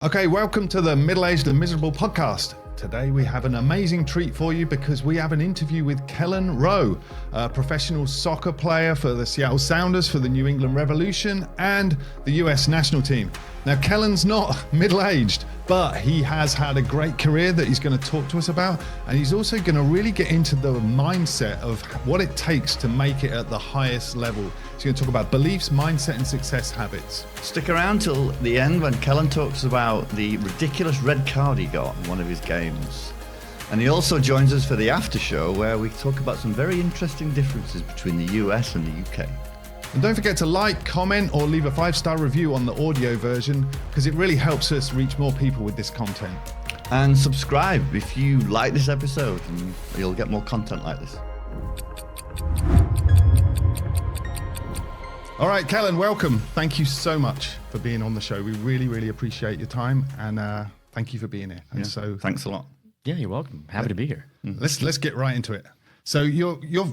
Okay, welcome to the Middle-Aged and Miserable podcast. Today we have an amazing treat for you because we have an interview with Kelyn Rowe, a professional soccer player for the Seattle Sounders, for the New England Revolution, and the US national team. Now, Kelyn's not middle-aged, but he has had a great career that he's going to talk to us about, and he's also going to really get into the mindset of what it takes to make it at the highest level. He's going to talk about beliefs, mindset, and success habits. Stick around till the end when Kelyn talks about the ridiculous red card he got in one of his games. And he also joins us for the Aftershow, where we talk about some very interesting differences between the US and the UK. And don't forget to like, comment, or leave a 5-star review on the audio version, because it really helps us reach more people with this content. And subscribe if you like this episode, and you'll get more content like this. All right, Kelyn, welcome. Thank you so much for being on the show. We really, really appreciate your time, and thank you for being here. And Thanks a lot. Yeah, you're welcome. Happy to be here. Let's get right into it. So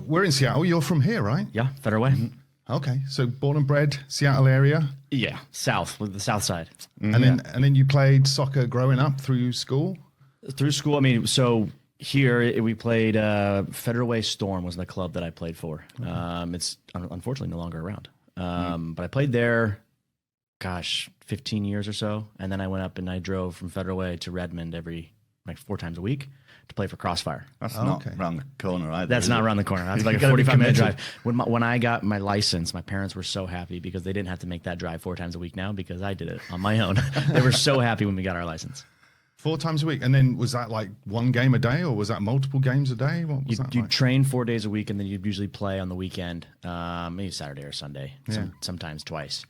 we're in Seattle. You're from here, right? Yeah, Federal Way. Mm-hmm. Okay, so born and bred Seattle area. Yeah, south, with the south side. And then you played soccer growing up through school? Through school, I mean, so here we played Federal Way Storm was the club that I played for. It's unfortunately no longer around. But I played there, 15 years or so. And then I went up and I drove from Federal Way to Redmond 4 times a week to play for Crossfire. That's not around the corner either. That's not around the corner. That's like a 45-minute drive. When I got my license, my parents were so happy because they didn't have to make that drive 4 times a week now because I did it on my own. They were so happy when we got our license. 4 times a week? And then was that like one game a day, or was that multiple games a day? What was that you like? train 4 days a week, and then you'd usually play on the weekend, maybe Saturday or Sunday, sometimes twice,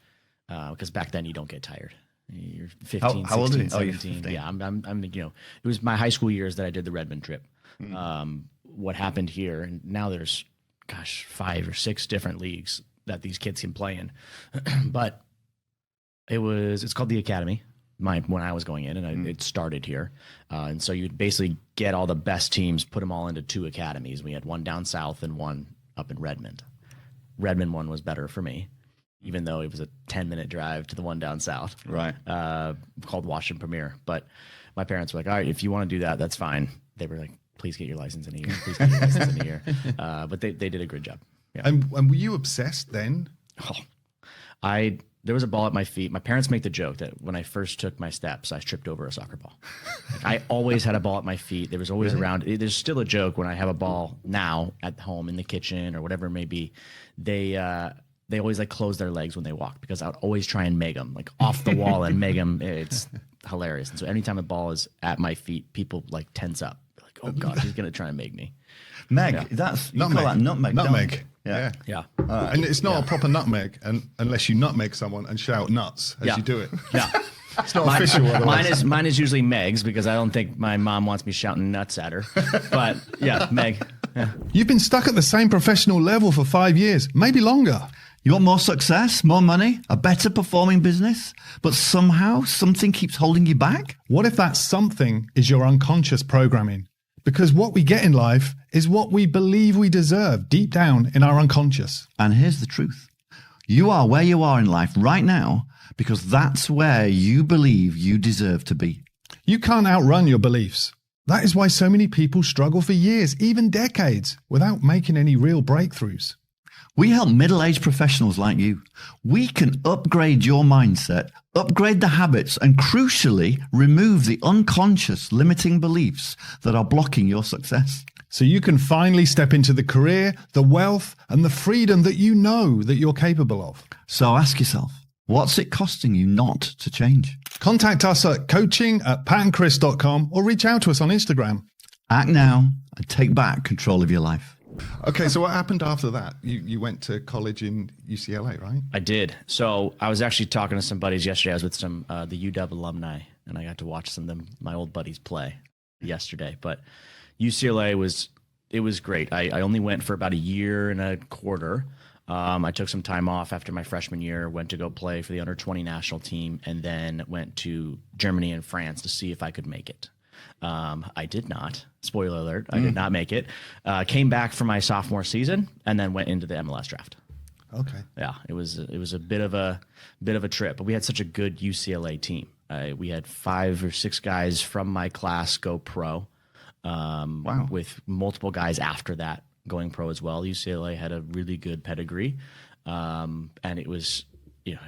because back then you don't get tired. You're 15, how 16, old are you? 17. Oh, you're 15. Yeah, I'm it was my high school years that I did the Redmond trip. What happened here, and now there's 5 or 6 different leagues that these kids can play in. But it's called the Academy. When I was going in, and it started here. And so you'd basically get all the best teams, put them all into 2 academies. We had one down south and one up in Redmond. Redmond one was better for me, even though it was a 10-minute drive to the one down south. Right. Called Washington Premier. But my parents were like, all right, if you want to do that, that's fine. They were like, please get your license in a year. Please get your license in a year. But they did a good job. Yeah. And were you obsessed then? There was a ball at my feet. My parents make the joke that when I first took my steps, I tripped over a soccer ball. I always had a ball at my feet. There was always around. There's still a joke when I have a ball now at home in the kitchen or whatever it may be. They always close their legs when they walk because I would always try and meg them off the wall and meg them. It's hilarious. And so anytime a ball is at my feet, people tense up. They're like, oh God, he's gonna try and meg me. Meg, that's you nutmeg. call that nutmeg. Nutmeg. Yeah. And it's not a proper nutmeg, unless you nutmeg someone and shout nuts as you do it. Yeah. It's not official. Mine is usually Meg's because I don't think my mom wants me shouting nuts at her. But yeah, Meg. Yeah. You've been stuck at the same professional level for 5 years, maybe longer. You want more success, more money, a better performing business, but somehow something keeps holding you back? What if that something is your unconscious programming? Because what we get in life is what we believe we deserve deep down in our unconscious. And here's the truth. You are where you are in life right now because that's where you believe you deserve to be. You can't outrun your beliefs. That is why so many people struggle for years, even decades, without making any real breakthroughs. We help middle-aged professionals like you. We can upgrade your mindset, upgrade the habits, and crucially, remove the unconscious limiting beliefs that are blocking your success. So you can finally step into the career, the wealth, and the freedom that you know that you're capable of. So ask yourself, what's it costing you not to change? Contact us at coaching@patandchris.com or reach out to us on Instagram. Act now and take back control of your life. Okay, so what happened after that? You went to college in UCLA, right? I did. So I was actually talking to some buddies yesterday. I was with some the UW alumni, and I got to watch some of my old buddies play yesterday. But UCLA was great. I only went for about a year and a quarter. I took some time off after my freshman year, went to go play for the under-20 national team, and then went to Germany and France to see if I could make it. I did not. Spoiler alert, I did not make it. Came back for my sophomore season and then went into the MLS draft. Okay. Yeah, it was a bit of a trip, but we had such a good UCLA team. We had 5 or 6 guys from my class go pro. Wow. With multiple guys after that going pro as well. UCLA had a really good pedigree. And it was,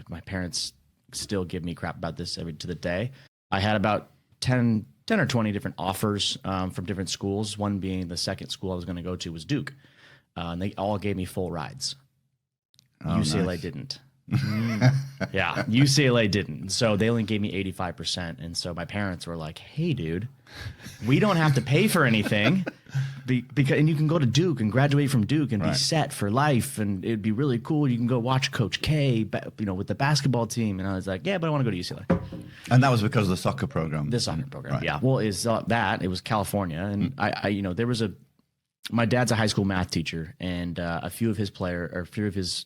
my parents still give me crap about this to the day. I had about 10 or 20 different offers from different schools, one being the second school I was going to go to was Duke. And they all gave me full rides. UCLA nice. Didn't. Yeah, UCLA didn't. So they only gave me 85%. And so my parents were like, hey, dude, we don't have to pay for anything. And you can go to Duke and graduate from Duke and be set for life. And it'd be really cool. You can go watch Coach K, with the basketball team. And I was like, yeah, but I want to go to UCLA. And that was because of the soccer program. The soccer program, Right. yeah. Well, it was California. And there was my dad's a high school math teacher. And a few of his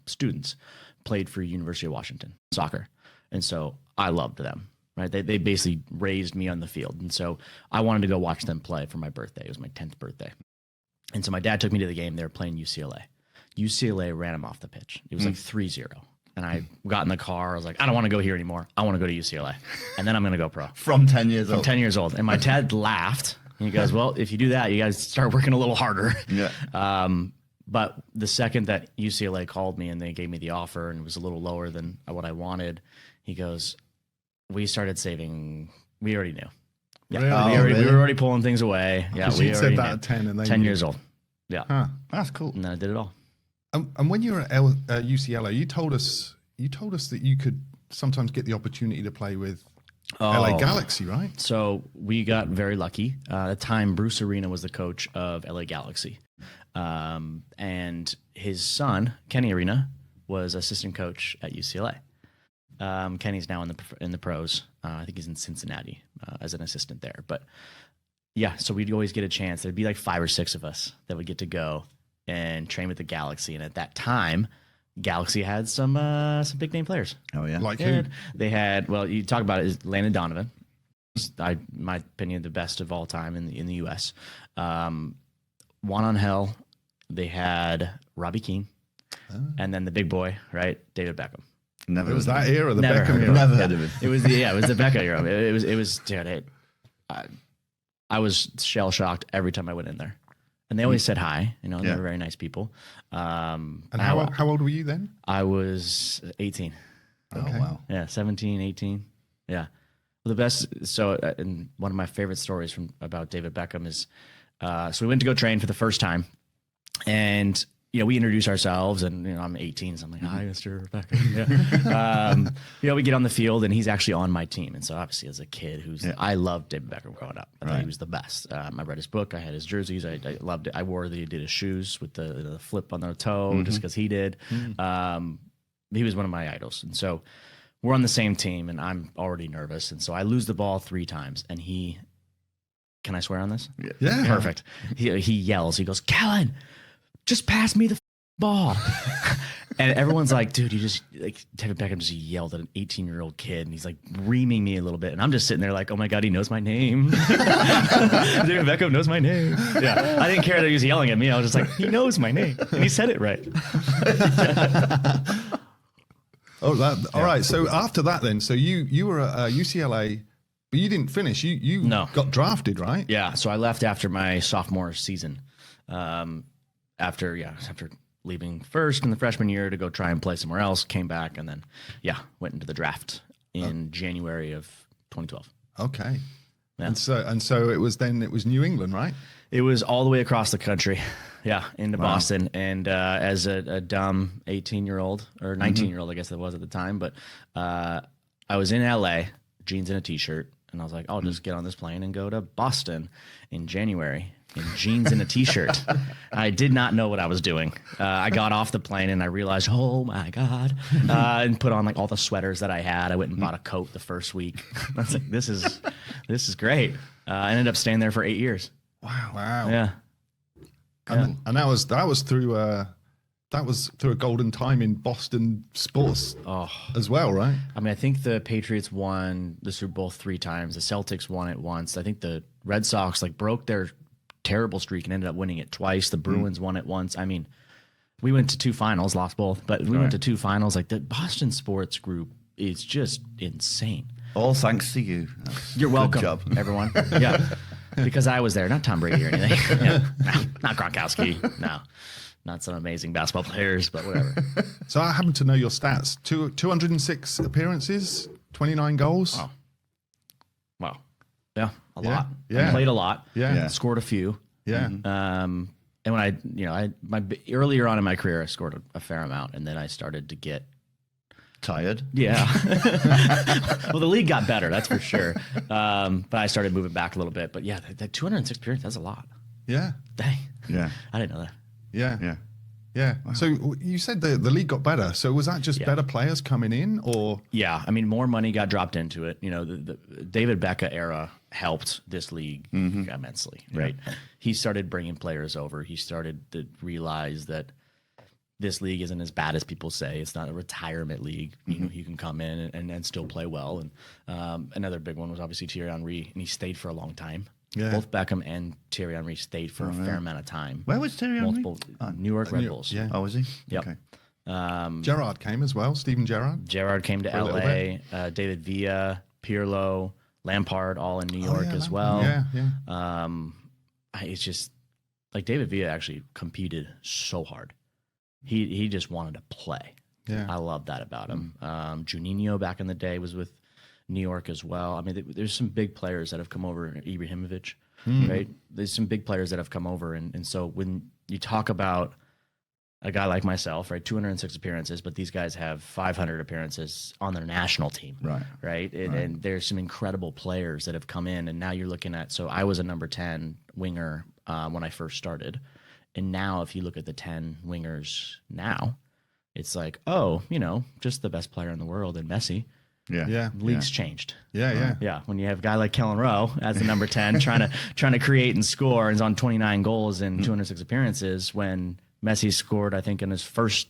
students played for University of Washington soccer. And so I loved them, right? They basically raised me on the field. And so I wanted to go watch them play for my birthday. It was my 10th birthday. And so my dad took me to the game. They were playing UCLA. UCLA ran them off the pitch. It was like 3-0. And I got in the car. I was like, I don't want to go here anymore. I want to go to UCLA. And then I'm going to go pro. From 10 years old. From 10 years old. And my dad laughed. And he goes, well, if you do that, you guys start working a little harder. Yeah. But the second that UCLA called me and they gave me the offer and it was a little lower than what I wanted, he goes, we started saving. We already knew. Yeah, Really? we were already pulling things away. Yeah, we you said that at 10 and they 10 knew. years old. Yeah. Huh. That's cool. And then I did it all. And when you were at UCLA, you told us that you could sometimes get the opportunity to play with LA Galaxy, right? So we got very lucky. At the time, Bruce Arena was the coach of LA Galaxy. And his son, Kenny Arena, was assistant coach at UCLA. Kenny's now in the pros. I think he's in Cincinnati as an assistant there. But yeah, so we'd always get a chance. There'd be like 5 or 6 of us that would get to go and train with the Galaxy. And at that time, Galaxy had some big name players. Oh yeah. Like who? They had, well, you talk about it, is Landon Donovan. My opinion, the best of all time in the U.S. Juan Angel. They had Robbie Keane, and then the big boy, right, David Beckham. Never. It was that era, the Never Beckham heard era. Never heard of it. It was the Beckham era. It was dude. I was shell shocked every time I went in there, and they always said hi. They were very nice people. And how old were you then? I was 18. Okay. Oh wow. Yeah, 17, 18. Yeah. Well, the best. So, and one of my favorite stories about David Beckham is, so we went to go train for the first time, and we introduce ourselves, and I'm 18, so I'm like, hi, Mr. Beckham. Yeah. We get on the field, and he's actually on my team, and so obviously as a kid, I loved David Beckham growing up. I thought he was the best. I read his book. I had his jerseys. I loved it. I wore that he did his shoes with the flip on the toe, just because he did. He was one of my idols, and so we're on the same team, and I'm already nervous, and so I lose the ball 3 times, and he. Can I swear on this? Yeah. Perfect. He yells. He goes, Kelyn, just pass me the ball. And everyone's like, dude, David Beckham just yelled at an 18-year-old kid, and he's like reaming me a little bit. And I'm just sitting there like, oh my God, he knows my name. David Beckham knows my name. Yeah. I didn't care that he was yelling at me. I was just like, he knows my name. And he said it right. All right. So after that then, so you were at UCLA, but you didn't finish. You got drafted, right? Yeah. So I left after my sophomore season. After leaving first in the freshman year to go try and play somewhere else, came back, and then went into the draft in January of 2012. Okay. Yeah. And so it was New England, right? It was all the way across the country. Yeah, into Boston. And as a dumb 18-year-old or 19-year-old, I guess it was at the time, but I was in LA, jeans and a t-shirt, and I was like, I'll just get on this plane and go to Boston in January in jeans and a t-shirt. I did not know what I was doing. I got off the plane and I realized, oh my God, and put on like all the sweaters that I had. I went and bought a coat the first week. I was like, this is great. I ended up staying there for 8 years. Wow. Yeah. And that was through a golden time in Boston sports as well, right? I mean, I think the Patriots won the Super Bowl 3 times. The Celtics won it once. I think the Red Sox broke their terrible streak and ended up winning it twice. The Bruins won it once. I mean, we went to 2 finals, lost both, but we went to 2 finals. Like the Boston sports group is just insane. All thanks to you. That's You're good welcome, job. everyone. Yeah, because I was there, not Tom Brady or anything. Yeah. No, not Gronkowski. No, not some amazing basketball players, but whatever. So I happen to know your stats. 206 appearances, 29 goals. Wow. Yeah, a Yeah. lot. Yeah. I played a lot. Yeah. Yeah. Scored a few. Yeah. And when earlier on in my career, I scored a fair amount, and then I started to get. Tired? Yeah. Well, the league got better, that's for sure. But I started moving back a little bit. But yeah, that 206 appearances, that's a lot. Yeah. Dang. Yeah. I didn't know that. Yeah. Yeah. Yeah. So you said the league got better. So was that just better players coming in, or? Yeah, I mean, more money got dropped into it. You know, the David Beckham era helped this league immensely, right? He started bringing players over. He started to realize that this league isn't as bad as people say. It's not a retirement league. You know, you can come in and still play well. And another big one was obviously Thierry Henri, and he stayed for a long time. Yeah. Both Beckham and Thierry Henri stayed for a fair amount of time. Where was Thierry Henri? Multiple New York Red Bulls. Yeah. Oh, was he? Yep. Okay. Gerrard came as well. Steven Gerrard. Gerrard came to For a little LA. David Villa, Pirlo, Lampard, all in New York as well. Yeah. Yeah. It's just like David Villa actually competed so hard. He just wanted to play. Yeah. I love that about him. Juninho back in the day was with New York as well. I mean, there's some big players that have come over. Ibrahimović, right? There's some big players that have come over, and so when you talk about a guy like myself, right, 206 appearances, but these guys have 500 appearances on their national team, right? And there's some incredible players that have come in, and now you're looking at. So I was a number 10 winger when I first started. And now if you look at the 10 wingers now, it's like, oh, you know, just the best player in the world and Messi. Yeah. Yeah. League's changed. Yeah. Yeah. When you have a guy like Kelyn Rowe as the number 10 trying to create and score and is on 29 goals and 206 appearances when Messi scored, I think, in his first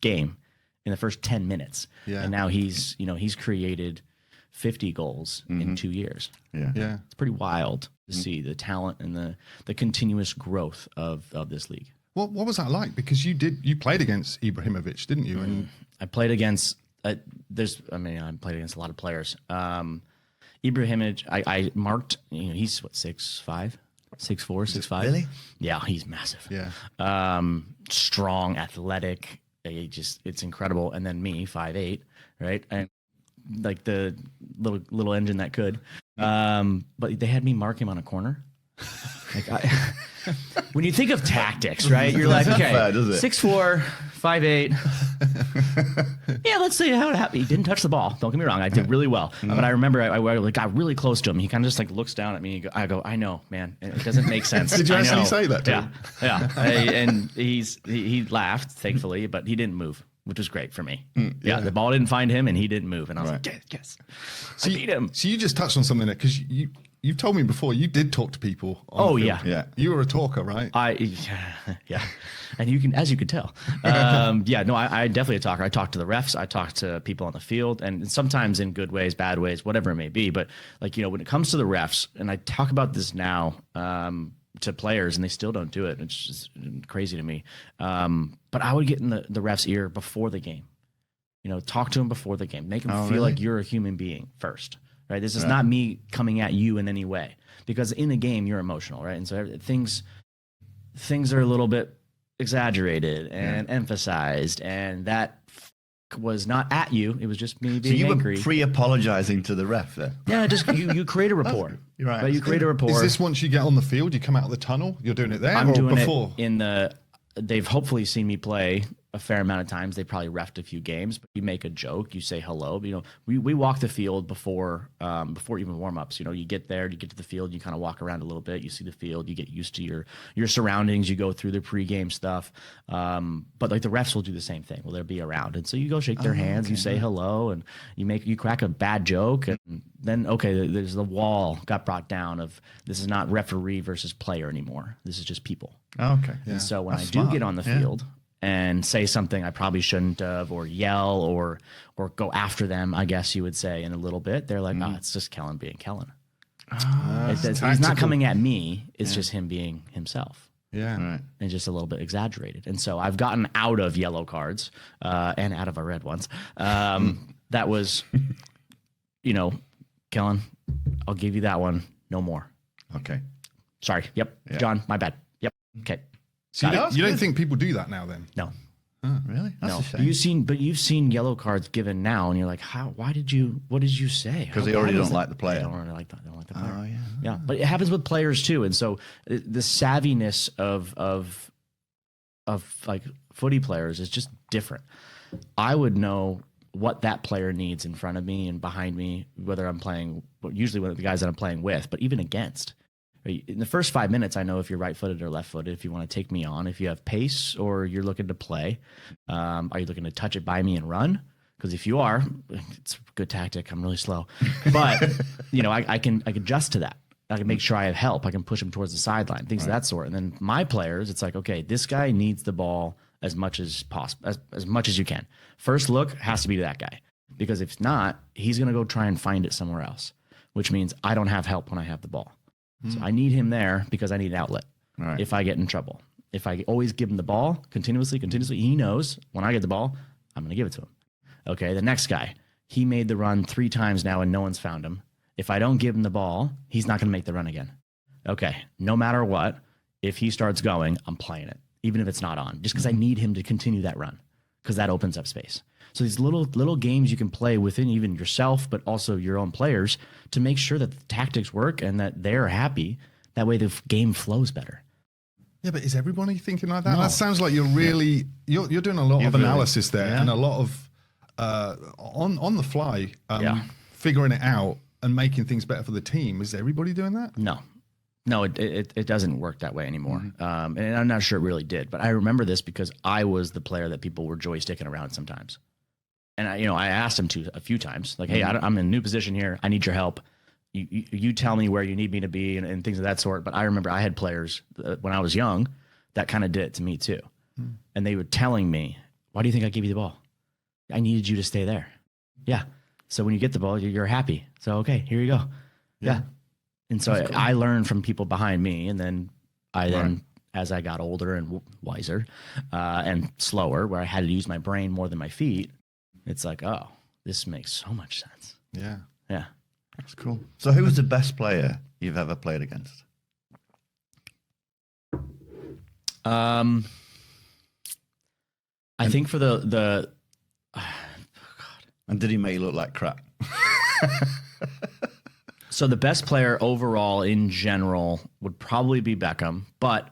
game in the first 10 minutes. Yeah. And now he's created 50 goals in 2 years. Yeah. Yeah. It's pretty wild to see the talent and the continuous growth of this league. What was that like? Because you played against Ibrahimović, didn't you? And I played against I played against a lot of players. Ibrahimović, I marked, you know, he's what, 6'5", 6'4", 6'5". Really? Yeah, he's massive. yeah. Strong, athletic. It's incredible. And then me, 5'8", right? And like the little engine that could. But they had me mark him on a corner. Like when you think of tactics, right? You're like, okay, fair, does it? 6'4", 5'8". Yeah, let's see how it happened. He didn't touch the ball. Don't get me wrong. I did really well. But I remember I got really close to him. He kind of just like looks down at me. I go, I know, man. It doesn't make sense. Did you I actually know. say that to him? Yeah. And he laughed, thankfully, but he didn't move, which was great for me. Yeah, the ball didn't find him, and he didn't move. And I was like, yes, I beat him. So you just touched on something there because you've told me before you did talk to people. On the field. Yeah. You were a talker, right? Yeah, and you can, as you could tell, I definitely a talker. I talk to the refs, I talk to people on the field, and sometimes in good ways, bad ways, whatever it may be. But like, you know, when it comes to the refs, and I talk about this now to players, and they still don't do it. It's just crazy to me. But I would get in the ref's ear before the game. You know, talk to him before the game, make him feel like you're a human being first. Right. This is not me coming at you in any way, because in the game you're emotional, right? And so things are a little bit exaggerated and emphasized, and that was not at you. It was just me being angry. So you were pre-apologizing to the ref then? Yeah, just you create a rapport. Right. But you create a rapport. Is this once you get on the field, you come out of the tunnel, you're doing it there, I'm or doing before? it they've hopefully seen me play a fair amount of times. They probably reffed a few games, but you make a joke, you say hello. You know, we walk the field before even warm-ups. You know, you get there, you get to the field, you kind of walk around a little bit, you see the field, you get used to your surroundings, you go through the pregame stuff. But like the refs will do the same thing. Well, they'll be around, and so you go shake their hands, you say hello, and you crack a bad joke, and then there's the wall got brought down of this is not referee versus player anymore. This is just people. Oh, okay. And so when That's I do smart. get on the field and say something I probably shouldn't have, or yell, or go after them, I guess you would say, in a little bit, they're like, it's just Kelyn being Kelyn. He's not coming at me. It's just him being himself. Yeah. Right. And just a little bit exaggerated. And so I've gotten out of yellow cards and out of our red ones that was, Kelyn, I'll give you that one. No more. Okay. Sorry. Yep. Yeah. John, my bad. Yep. Okay. So you don't think people do that now then? No. Really? That's No. a shame. You've seen yellow cards given now, and you're like, what did you say? Because they already don't like the player. They don't really like that. They don't like the player. Oh, yeah. Yeah. But it happens with players too. And so the savviness of like footy players is just different. I would know what that player needs in front of me and behind me, whether I'm playing, usually one of the guys that I'm playing with, but even against. In the first 5 minutes, I know if you're right-footed or left-footed, if you want to take me on, if you have pace or you're looking to play. Are you looking to touch it by me and run? Because if you are, it's a good tactic. I'm really slow. But, I can adjust to that. I can make sure I have help. I can push them towards the sideline, things of that sort. And then my players, it's like, okay, this guy needs the ball as much as possible, as much as you can. First look has to be to that guy. Because if not, he's going to go try and find it somewhere else, which means I don't have help when I have the ball. So I need him there because I need an outlet if I get in trouble. If I always give him the ball continuously, he knows when I get the ball, I'm going to give it to him. Okay, the next guy, he made the run 3 times now and no one's found him. If I don't give him the ball, he's not going to make the run again. Okay, no matter what, if he starts going, I'm playing it, even if it's not on, just because I need him to continue that run because that opens up space. So these little games you can play within even yourself, but also your own players to make sure that the tactics work and that they're happy. That way the game flows better. Yeah, but is everybody thinking like that? No. That sounds like you're really you're doing a lot of analysis there and a lot of on the fly figuring it out and making things better for the team. Is everybody doing that? No, it doesn't work that way anymore. And I'm not sure it really did, but I remember this because I was the player that people were joysticking around sometimes. And I asked him a few times, like, hey, I'm in a new position here. I need your help. You tell me where you need me to be and things of that sort. But I remember I had players when I was young that kind of did it to me too. And they were telling me, why do you think I gave you the ball? I needed you to stay there. Yeah. So when you get the ball, you're happy. So, okay, here you go. Yeah. And so I learned from people behind me. And then as I got older and wiser and slower, where I had to use my brain more than my feet, it's like, oh, this makes so much sense. Yeah. Yeah. That's cool. So who was the best player you've ever played against? I think for the And did he make you look like crap? So the best player overall in general would probably be Beckham, but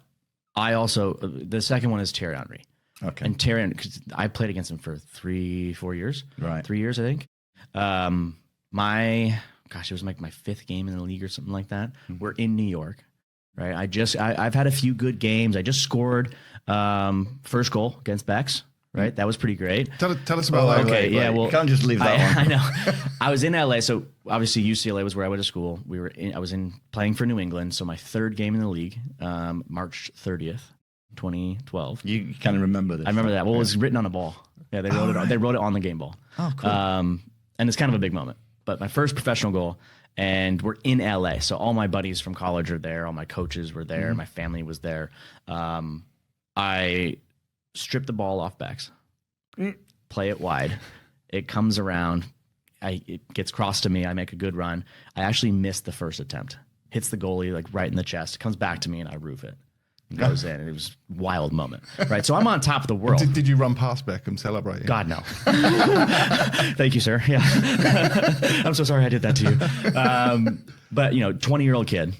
I also, the second one is Thierry Henri. Okay. And Thierry, because I played against him for 3-4 years. Right. 3 years, I think. It was like my 5th game in the league or something like that. We're in New York, right? I've had a few good games. I just scored first goal against Becks, right? That was pretty great. Tell us about that. Okay, yeah. Well, you can't just leave that one. I know. I was in LA, so obviously UCLA was where I went to school. I was playing for New England, so my 3rd game in the league, March 30th, 2012. You kind of remember this. I remember that. Well, it was written on a ball. Yeah, they wrote it. They wrote it on the game ball. Oh, cool. And it's kind of a big moment. But my first professional goal, and we're in LA, so all my buddies from college are there. All my coaches were there. My family was there. I stripped the ball off backs, play it wide. It comes around. It gets crossed to me. I make a good run. I actually missed the first attempt. Hits the goalie like right in the chest. It comes back to me, and I roof it. It goes in, and it was a wild moment, right? So I'm on top of the world. Did you run past Beckham celebrating? God, no. Thank you, sir. Yeah. I'm so sorry I did that to you. But, 20-year-old kid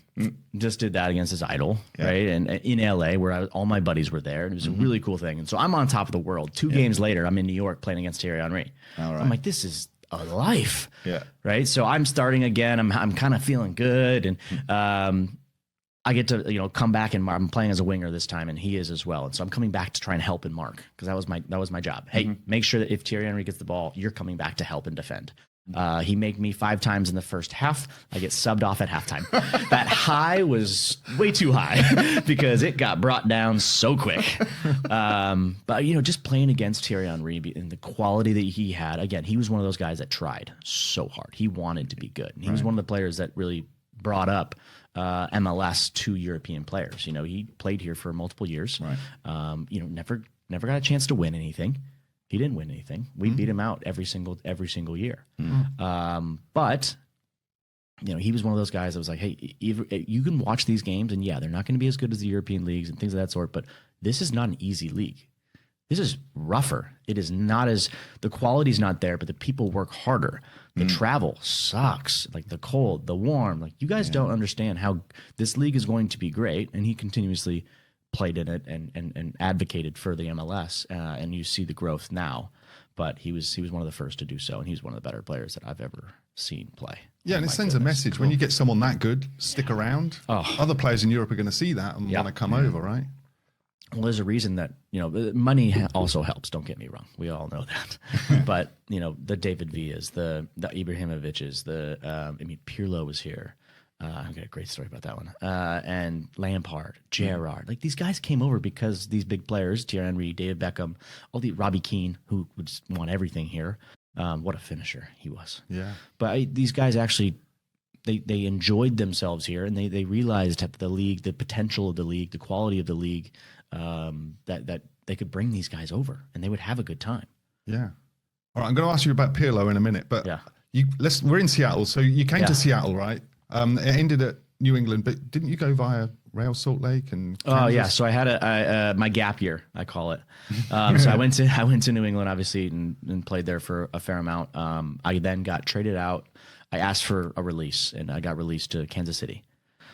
just did that against his idol, right? And in LA, where all my buddies were there. And it was a really cool thing. And so I'm on top of the world. 2 games later, I'm in New York playing against Thierry Henri. All right. I'm like, this is a life. Yeah. Right? So I'm starting again. I'm kind of feeling good. And I get to, come back, and I'm playing as a winger this time, and he is as well. And so I'm coming back to try and help and mark, because that was my job. Hey, make sure that if Thierry Henri gets the ball, you're coming back to help and defend. He made me 5 times in the first half. I get subbed off at halftime. That high was way too high because it got brought down so quick. But just playing against Thierry Henri and the quality that he had, again, he was one of those guys that tried so hard. He wanted to be good. And he was one of the players that really brought up MLS to European players. He played here for multiple years. Right. Never got a chance to win anything. He didn't win anything. We beat him out every single year. But he was one of those guys that was like, hey, you can watch these games, and they're not going to be as good as the European leagues and things of that sort, but this is not an easy league. This is rougher. It is not the quality's not there, but the people work harder. The travel sucks, like the cold, the warm. Like, you guys don't understand how this league is going to be great. And he continuously played in it and advocated for the MLS. And you see the growth now. But he was one of the first to do so, and he's one of the better players that I've ever seen play. Yeah, and it sends a message. When you get someone that good, stick around. Other players in Europe are going to see that and want to come over, right? Well, there's a reason that, money also helps. Don't get me wrong. We all know that. But, the David Villas, the Ibrahimovićs, Pirlo was here. I've got a great story about that one. And Lampard, Gerrard. Like, these guys came over because these big players, Thierry Henri, David Beckham, Robbie Keane, who would just want everything here. What a finisher he was. Yeah. But these guys actually, they enjoyed themselves here, and they realized that the league, the potential of the league, the quality of the league, that they could bring these guys over and they would have a good time. Yeah. All right, I'm going to ask you about Pirlo in a minute, but we're in Seattle, so you came to Seattle, right? It ended at New England, but didn't you go via Real Salt Lake and Kansas? Oh yeah, so I had my gap year, I call it. So I went to New England, obviously, and played there for a fair amount. I then got traded out. I asked for a release, and I got released to Kansas City.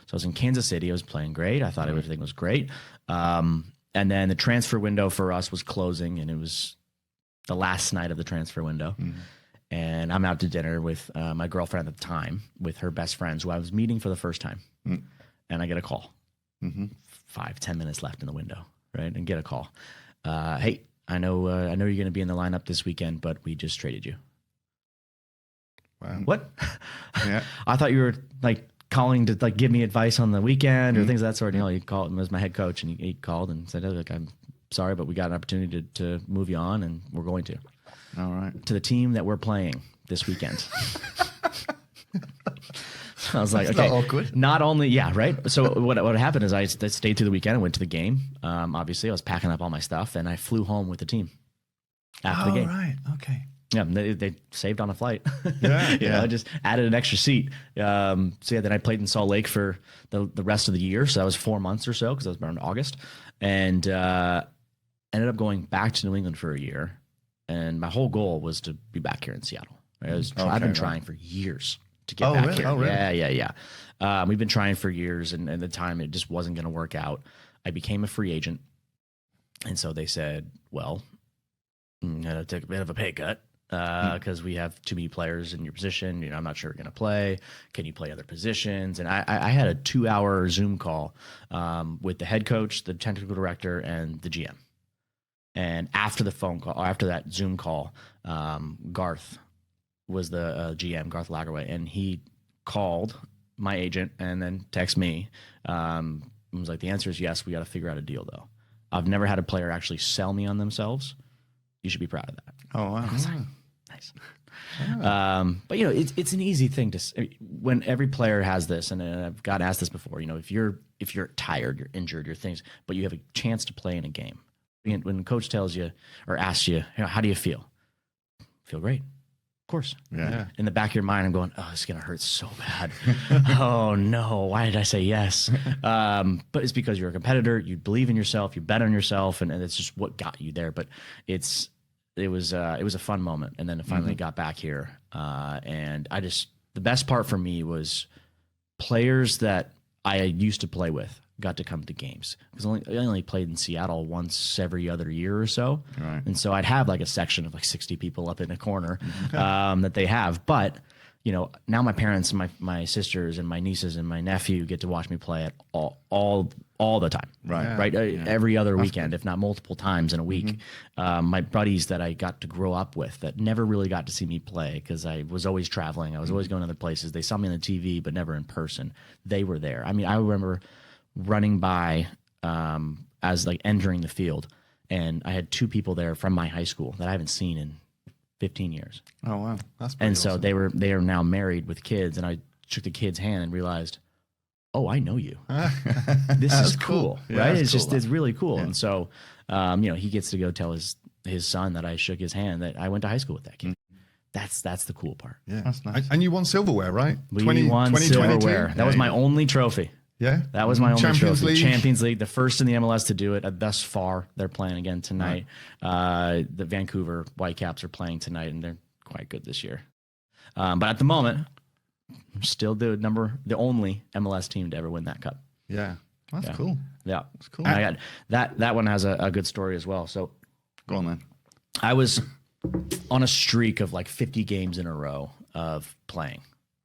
So I was in Kansas City. I was playing great. I thought everything was great. And then the transfer window for us was closing, and it was the last night of the transfer window. And I'm out to dinner with my girlfriend at the time, with her best friends, who I was meeting for the first time. And I get a call. 5-10 minutes left in the window, right? And get a call. Hey, I know you're going to be in the lineup this weekend, but we just traded you. Wow. What? Yeah. I thought you were like calling to like give me advice on the weekend or things of that sort. He called him as my head coach, and he called and said, "Look, I'm sorry, but we got an opportunity to move you on, and we're going to." All right. To the team that we're playing this weekend. So I was like, okay. Not awkward. Not only, right. So what happened is I stayed through the weekend and went to the game. Obviously, I was packing up all my stuff, and I flew home with the team after the game. Right. Okay. Yeah, they saved on a flight. Yeah, just added an extra seat. Then I played in Salt Lake for the rest of the year. So that was 4 months or so, because I was around August, and ended up going back to New England for a year. And my whole goal was to be back here in Seattle. Right? I've been trying for years to get back here. Oh, really? Yeah. We've been trying for years, and at the time it just wasn't going to work out. I became a free agent, and so they said, "Well, I'm going to take a bit of a pay cut." Because we have too many players in your position. I'm not sure you're going to play. Can you play other positions? And I had a 2-hour Zoom call with the head coach, the technical director, and the GM. And after the phone call, or after that Zoom call, Garth was the GM, Garth Lagerway, and he called my agent and then texted me. And was like, "The answer is yes. We got to figure out a deal, though. I've never had a player actually sell me on themselves. You should be proud of that." Oh, wow. I was like, nice. But it's an easy thing when every player has this, and I've got asked this before. If you're tired, you're injured, you're things, but you have a chance to play in a game. When the coach tells you or asks you, "How do you feel?" Feel great, of course. Yeah. In the back of your mind, I'm going, "Oh, this is gonna hurt so bad. Oh no, why did I say yes?" But it's because you're a competitor. You believe in yourself. You bet on yourself, and it's just what got you there. But it was a fun moment, and then I finally got back here, and the best part for me was players that I used to play with got to come to games, because I only played in Seattle once every other year or so, right. And so I'd have like a section of like 60 people up in a corner that they have, but now my parents and my sisters and my nieces and my nephew get to watch me play it all the time. Right. Every other weekend, if not multiple times in a week. My buddies that I got to grow up with that never really got to see me play, because I was always traveling. I was always going to other places. They saw me on the TV, but never in person. They were there. I mean, I remember running by as like entering the field, and I had 2 people there from my high school that I haven't seen in 15 years. Oh, wow. That's pretty awesome. So they are now married with kids, and I shook the kid's hand and realized, oh, I know you. This is cool, right? It's cool. It's really cool. Yeah. And so, he gets to go tell his son that I shook his hand, that I went to high school with that kid. That's the cool part. Yeah, That's nice. And you won silverware, right? We won silverware. That was my only trophy. Yeah, That was my only Champions trophy. League. Champions League, the first in the MLS to do it thus far. They're playing again tonight. The Vancouver Whitecaps are playing tonight, and they're quite good this year. But at the moment, I'm still the only MLS team to ever win that cup. Yeah, That's cool. Yeah, That's cool. And I got that one has a good story as well. So Go on, then. I was on a streak of like 50 games in a row of playing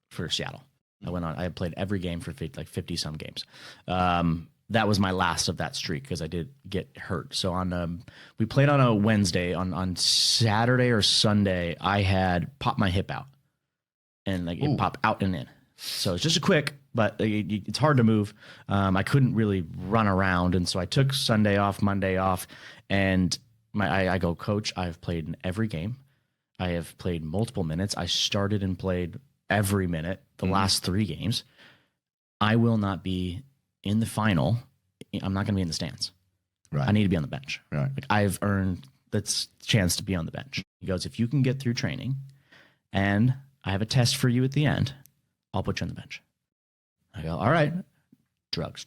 for Seattle. I had played every game for 50 some games. That was my last of that streak because I did get hurt. So we played on a Wednesday. On Saturday or Sunday, I had popped my hip out, and like it popped out and in. So it's just a quick, but it's hard to move. I couldn't really run around, and so I took Sunday off, Monday off, and I go, Coach, I've played in every game. I have played multiple minutes. I started and played every minute the last 3 games. I will not be in the final. I'm not going to be in the stands. Right. I need to be on the bench. Right. Like I've earned the chance to be on the bench. He goes, if you can get through training and I have a test for you at the end, I'll put you on the bench. I go, all right. Drugs.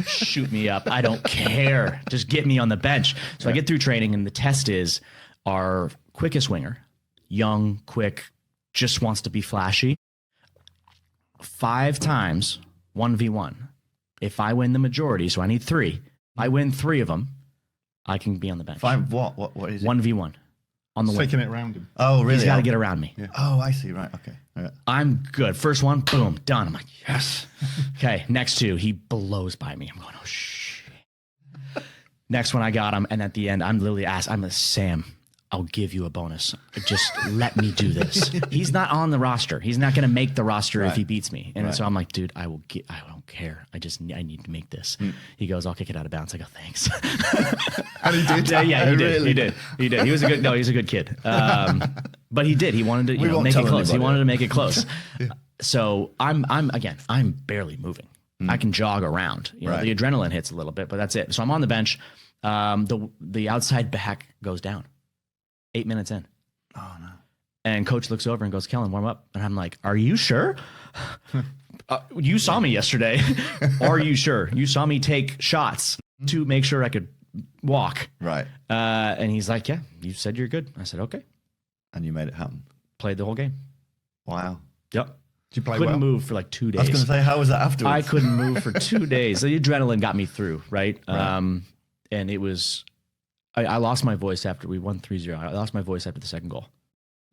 Shoot me up. I don't care. Just get me on the bench. So I get through training, and the test is our quickest winger, young, quick, just wants to be flashy. 5 times, 1v1. If I win the majority, so I need 3. I win 3 of them, I can be on the bench. 5 what? What is it? 1v1 on the wing. Taking it around him. Oh, really? He's got to get around me. Yeah. Oh, I see. Right. Okay. All right. I'm good. First one, boom, done. I'm like, yes. Okay, next 2, he blows by me. I'm going, oh, shit. Next one, I got him. And at the end, I'm literally asked, I'm like, Sam, I'll give you a bonus. Just let me do this. He's not on the roster. He's not going to make the roster if he beats me. And so I'm like, dude, I don't care. I need to make this. He goes, I'll kick it out of bounds. I go, thanks. And he did. Yeah, he did. Really? He did. He's a good kid. But he did. He wanted to won't make it tell close. He anybody. wanted to make it close. So I'm barely moving. I can jog around. Right. The adrenaline hits a little bit, but that's it. So I'm on the bench. The outside back goes down. 8 minutes in. Oh, no. And coach looks over and goes, Kelyn, warm up. And I'm like, are you sure? You saw me yesterday. Are you sure? You saw me take shots to make sure I could walk. Right. And he's like, yeah, you said you're good. I said, okay. And you made it happen. Played the whole game. Wow. Yep. Did you play Couldn't well? move for like 2 days. I was going to say, how was that afterwards? I couldn't move for 2 days. The adrenaline got me through, right? And it was... I lost my voice after we won 3-0. I lost my voice after the second goal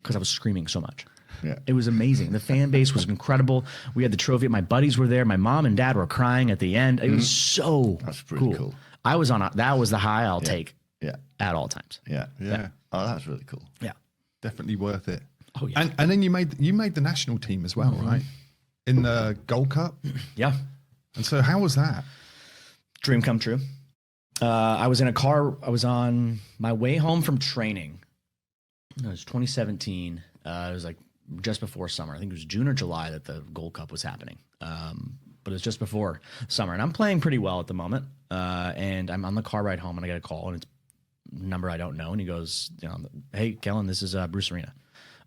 because I was screaming so much. Yeah. It was amazing. The fan base was incredible. We had the trophy. My buddies were there. My mom and dad were crying at the end. It was so That's pretty cool. I was that was the high I'll take Yeah. at all times. Yeah. Yeah. Oh, that's really cool. Yeah. Definitely worth it. Oh, yeah. And then you made the national team as well, right? In the Gold Cup. Yeah. And so how was that? Dream come true. I was in a car. I was on my way home from training. It was 2017. It was like just before summer. I think it was June or July that the Gold Cup was happening. But it was just before summer. And I'm playing pretty well at the moment. And I'm on the car ride home, and I get a call, and it's a number I don't know. And he goes, hey, Kelyn, this is Bruce Arena.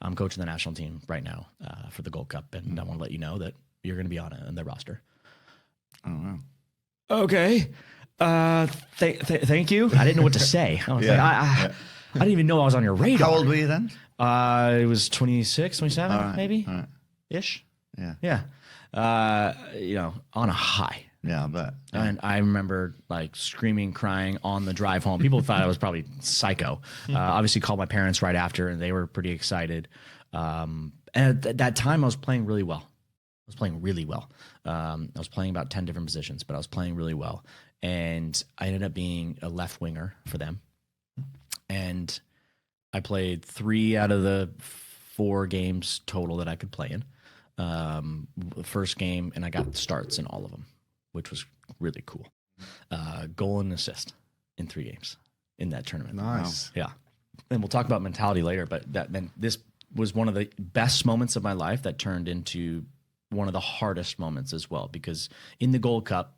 I'm coaching the national team right now for the Gold Cup, and I want to let you know that you're going to be on the roster. Oh, wow. Okay. Thank you. I didn't know what to say. I was like, I didn't even know I was on your radar. How old were you then? It was 26, 27, All right, maybe all right. ish. Yeah. Yeah. On a high. Yeah, I bet. Yeah. And I remember like screaming, crying on the drive home. People thought I was probably psycho. Obviously called my parents right after, and they were pretty excited. And at that time I was playing really well. I was playing about 10 different positions, but I was playing really well. And I ended up being a left winger for them. And I played 3 out of the 4 games total that I could play in. The first game, and I got starts in all of them, which was really cool. Goal and assist in 3 games in that tournament. Nice. Yeah. And we'll talk about mentality later, but that meant this was one of the best moments of my life that turned into one of the hardest moments as well, because in the Gold Cup,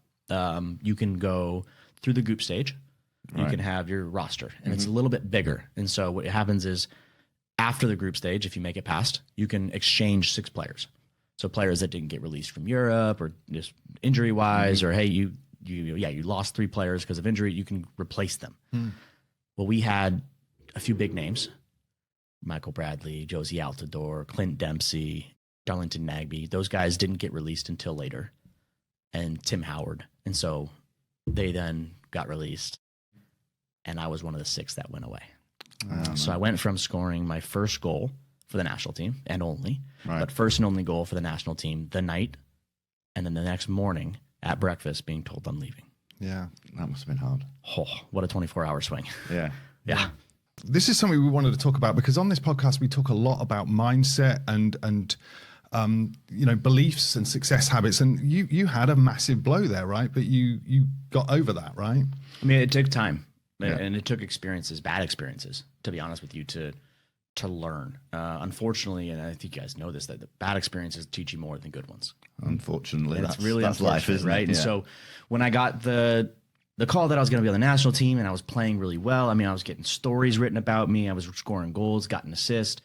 you can go through the group stage, You can have your roster, and it's a little bit bigger. And so what happens is after the group stage, if you make it past, you can exchange 6 players. So players that didn't get released from Europe or just injury wise, or hey, you lost 3 players because of injury, you can replace them. Well, we had a few big names: Michael Bradley, Josie Altidore, Clint Dempsey, Darlington Nagbe. Those guys didn't get released until later, and Tim Howard. And so they then got released, and I was one of the 6 that went away. So I went from scoring my first goal for the national team, and only, but first and only goal for the national team the night, and then the next morning at breakfast being told I'm leaving. Yeah. That must have been hard. Oh, what a 24-hour swing. Yeah. Yeah. This is something we wanted to talk about because on this podcast we talk a lot about mindset and beliefs and success habits. And you had a massive blow there, right? But you got over that, right? I mean, it took time, and it took experiences, bad experiences, to be honest with you, to learn. Unfortunately, and I think you guys know this, that the bad experiences teach you more than good ones. Unfortunately, that's really life, isn't it? And so when I got the call that I was going to be on the national team and I was playing really well, I mean, I was getting stories written about me. I was scoring goals, got an assist.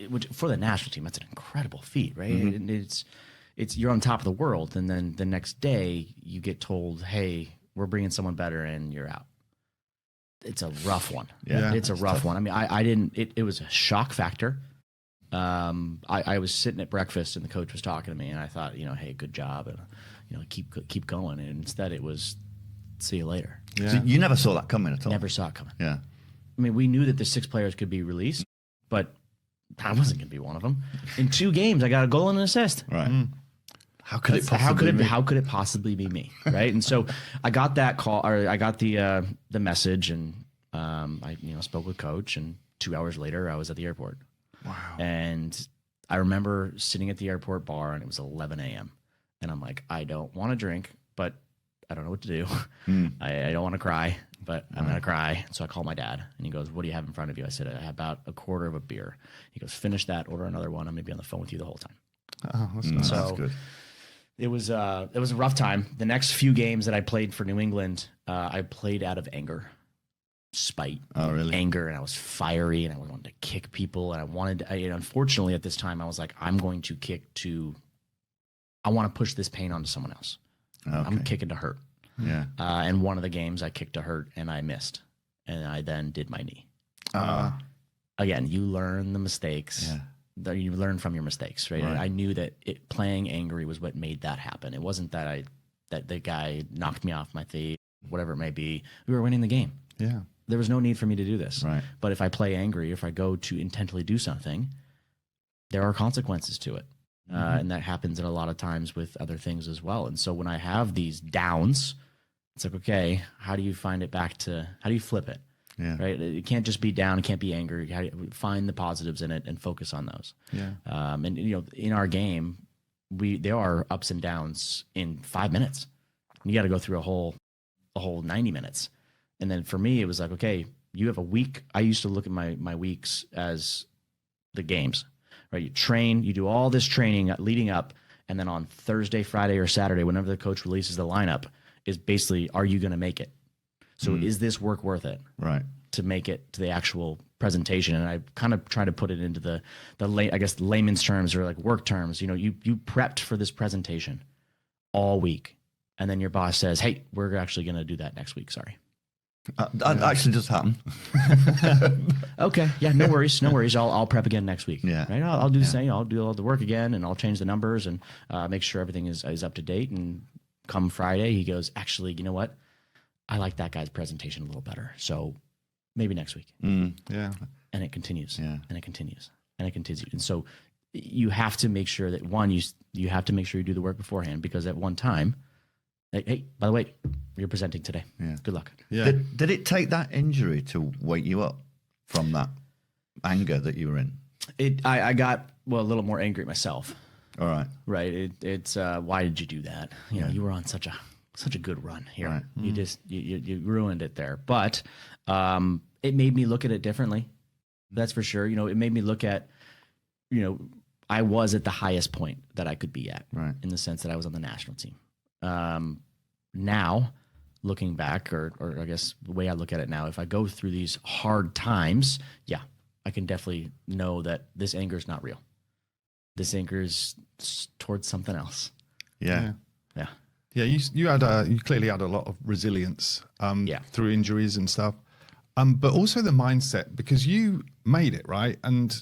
Which for the national team, that's an incredible feat, right? And it's you're on top of the world, and then the next day you get told, "Hey, we're bringing someone better, and you're out." It's a rough one. Yeah, it's a rough one. I mean, I didn't. It was a shock factor. I was sitting at breakfast, and the coach was talking to me, and I thought, hey, good job, and keep going. And instead, it was, see you later. Yeah. So you never saw that coming at all. Never saw it coming. Yeah. I mean, we knew that the 6 players could be released, but I wasn't going to be one of them. In 2 games, I got a goal and an assist. Right. How could it possibly be me? Right. And so I got that call, or I got the message, and I spoke with coach, and 2 hours later I was at the airport. Wow. And I remember sitting at the airport bar, and it was 11 a.m. and I'm like, I don't want to drink, but I don't know what to do. I don't want to cry, but I'm going to cry. So I call my dad, and he goes, what do you have in front of you? I said, I have about a quarter of a beer. He goes, finish that, order another one. I'm going to be on the phone with you the whole time. Oh, that's nice. So that's good. It was a rough time. The next few games that I played for New England, I played out of anger, spite, anger, and I was fiery, and I wanted to kick people, and I wanted to, unfortunately at this time I was like, I want to push this pain onto someone else. Okay. I'm kicking to hurt. Yeah. And one of the games I kicked to hurt, and I missed, and I then did my knee. Again, you learn the mistakes. Yeah. You learn from your mistakes, right? And I knew that playing angry was what made that happen. It wasn't that the guy knocked me off my feet, whatever it may be. We were winning the game. Yeah. There was no need for me to do this. Right. But if I play angry, if I go to intentionally do something, there are consequences to it. And that happens in a lot of times with other things as well. And so when I have these downs, it's like, okay, how do you flip it? Yeah. Right. It can't just be down. It can't be angry. How do you find the positives in it and focus on those? Yeah. And in our game, there are ups and downs in 5 minutes. You got to go through a whole 90 minutes. And then for me, it was like, okay, you have a week. I used to look at my weeks as the games, right? You train, you do all this training leading up. And then on Thursday, Friday, or Saturday, whenever the coach releases the lineup, is basically, are you going to make it? So is this work worth it? Right. To make it to the actual presentation? And I kind of try to put it into the layman's terms, or like work terms. You prepped for this presentation all week, and then your boss says, "Hey, we're actually going to do that next week. Sorry." That actually just happened. Okay. Yeah. No worries. No worries. I'll prep again next week. Yeah. Right. I'll do the same. I'll do all the work again, and I'll change the numbers and make sure everything is up to date. And come Friday, he goes, "Actually, you know what? I like that guy's presentation a little better. So maybe next week." Yeah. And it continues. Yeah. And it continues. And it continues. And so you have to make sure that, one, you have to make sure you do the work beforehand, because at one time, hey, by the way, you're presenting today. Yeah. Good luck. Yeah. Did it take that injury to wake you up from that anger that you were in? I got a little more angry at myself. All right. Right. It's why did you do that? You were on such a good run here. Right. You just you ruined it there. But it made me look at it differently. That's for sure. It made me look at, I was at the highest point that I could be at, right, in the sense that I was on the national team. Now looking back, or I guess the way I look at it now, if I go through these hard times, yeah, I can definitely know that this anger is not real. This anger is towards something else. Yeah. Yeah. Yeah, you clearly had a lot of resilience through injuries and stuff, but also the mindset, because you made it, right? And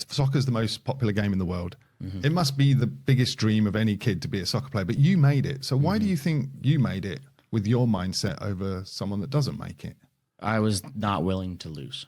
soccer's the most popular game in the world. Mm-hmm. It must be the biggest dream of any kid to be a soccer player, but you made it. So why do you think you made it with your mindset over someone that doesn't make it? I was not willing to lose.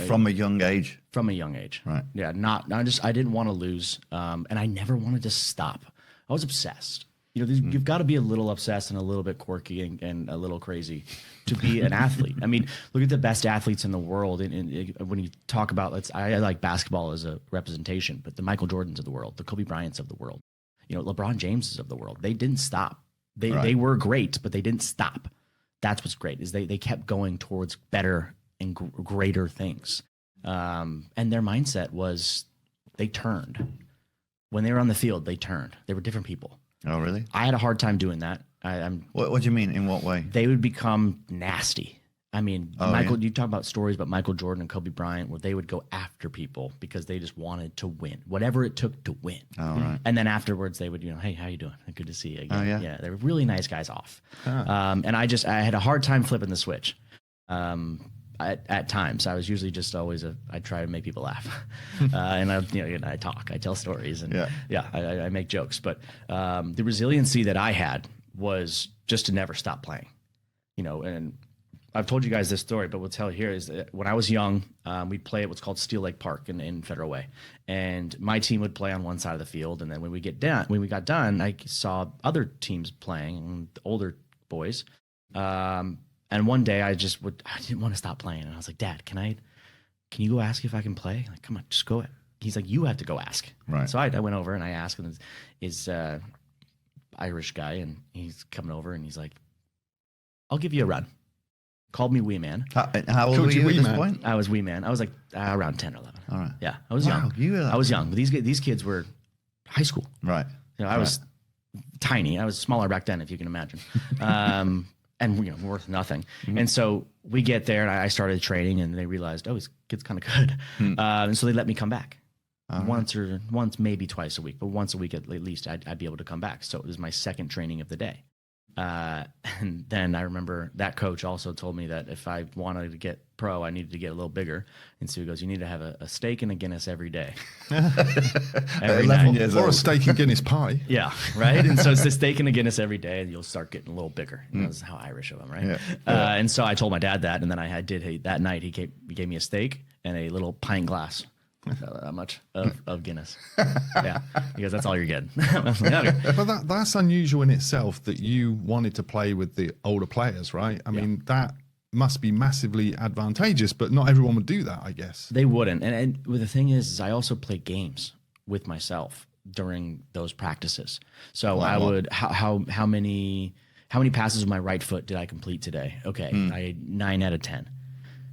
From a young age? From a young age. Right. Yeah, I didn't want to lose, and I never wanted to stop. I was obsessed. You know, you've got to be a little obsessed and a little bit quirky and a little crazy to be an athlete. I mean, look at the best athletes in the world. And when you talk about, I like basketball as a representation, but the Michael Jordans of the world, the Kobe Bryants of the world, you know, LeBron Jameses of the world, they didn't stop. They were great, but they didn't stop. That's what's great, is they kept going towards better and greater things. And their mindset was, they turned. When they were on the field, they turned. They were different people. Oh, really? I had a hard time doing that. What do you mean? In what way? They would become nasty. I mean, Michael, you talk about stories about Michael Jordan and Kobe Bryant where they would go after people because they just wanted to win, whatever it took to win. Oh, right. And then afterwards they would, you know, hey, how you doing? Good to see you again. Oh, yeah? Yeah, they were really nice guys off. And I had a hard time flipping the switch. At times, I was usually just always I try to make people laugh, and I talk, I tell stories, and I make jokes. But the resiliency that I had was just to never stop playing, you know. And I've told you guys this story, but we'll tell it here, is that when I was young, we'd play at what's called Steel Lake Park in Federal Way, and my team would play on one side of the field, and then when we got done, I saw other teams playing, older boys. And one day I didn't want to stop playing. And I was like, Dad, can you go ask if I can play? Like, come on, just go. He's like, you have to go ask. Right. So I went over and I asked, and is Irish guy, and he's coming over and he's like, I'll give you a run. Called me wee man. How old were you at this point? I was wee man. I was like around 10 or 11. All right. Yeah, I was young. I was young. But these kids were high school. Right. You know, I was tiny. I was smaller back then, if you can imagine. And worth nothing. Mm-hmm. And so we get there, and I started training, and they realized, oh, this kid's kind of good. And so they let me come back once, maybe twice a week, but once a week at least, I'd be able to come back. So it was my second training of the day. And then I remember that coach also told me that if I wanted to get pro, I needed to get a little bigger. And so he goes, you need to have a steak and a Guinness every day. Every 11 years old. Or a steak and Guinness pie. Yeah, right? And so it's a steak and a Guinness every day, and you'll start getting a little bigger. That was how Irish of him, right? Yeah. And so I told my dad that, and then that night he gave me a steak and a little pint glass. That much of Guinness. Yeah, because that's all you're getting. But that's unusual in itself, that you wanted to play with the older players, right? I mean, that must be massively advantageous, but not everyone would do that, I guess. They wouldn't. And the thing is I also played games with myself during those practices. So I would, how many passes with my right foot did I complete today? Okay, I had 9 out of 10.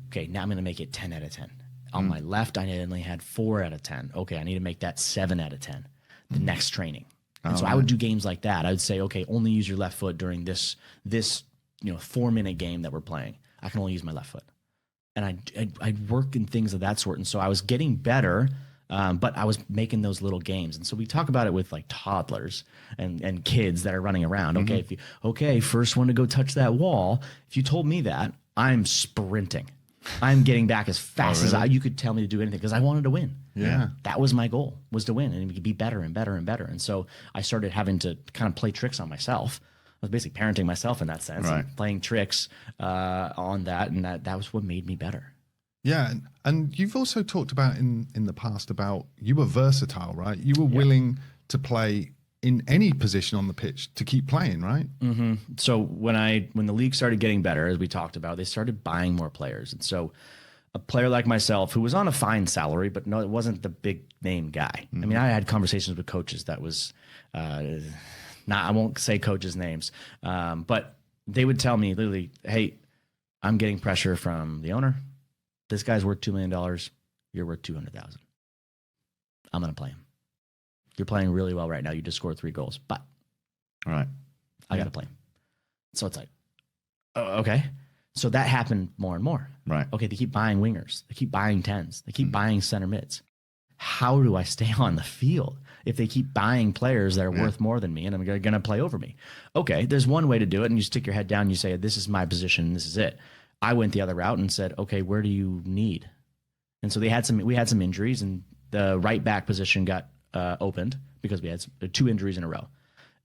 Okay, now I'm going to make it 10 out of 10. On my left, I only had 4 out of 10. Okay, I need to make that 7 out of 10 the next training. And so I would do games like that. I would say, okay, only use your left foot during this 4-minute game that we're playing. I can only use my left foot. And I'd work in things of that sort. And so I was getting better, but I was making those little games. And so we talk about it with like toddlers and kids that are running around. Okay, first one to go touch that wall. If you told me that, I'm sprinting. I'm getting back as fast as you could tell me to do anything, because I wanted to win. Yeah. That was my goal, was to win, and be better and better and better. And so I started having to kind of play tricks on myself. I was basically parenting myself in that sense, and playing tricks on that, and that was what made me better. Yeah, and you've also talked about in the past about you were versatile, right? You were willing to play in any position on the pitch to keep playing, right? Mm-hmm. So when the league started getting better, as we talked about, they started buying more players. And so a player like myself, who was on a fine salary, but no, it wasn't the big name guy. I mean, I had conversations with coaches that was, I won't say coaches' names, but they would tell me literally, hey, I'm getting pressure from the owner. This guy's worth $2 million. You're worth $200,000. I'm going to play him. You're playing really well right now. You just scored 3 goals, but I got to play him. So it's like, oh, okay. So that happened more and more. Right. Okay, they keep buying wingers. They keep buying 10s. They keep buying center mids. How do I stay on the field if they keep buying players that are worth more than me and are going to play over me? Okay, there's one way to do it, and you stick your head down and you say, this is my position, and this is it. I went the other route and said, okay, where do you need? And so we had some injuries, and the right back position got opened because we had 2 injuries in a row.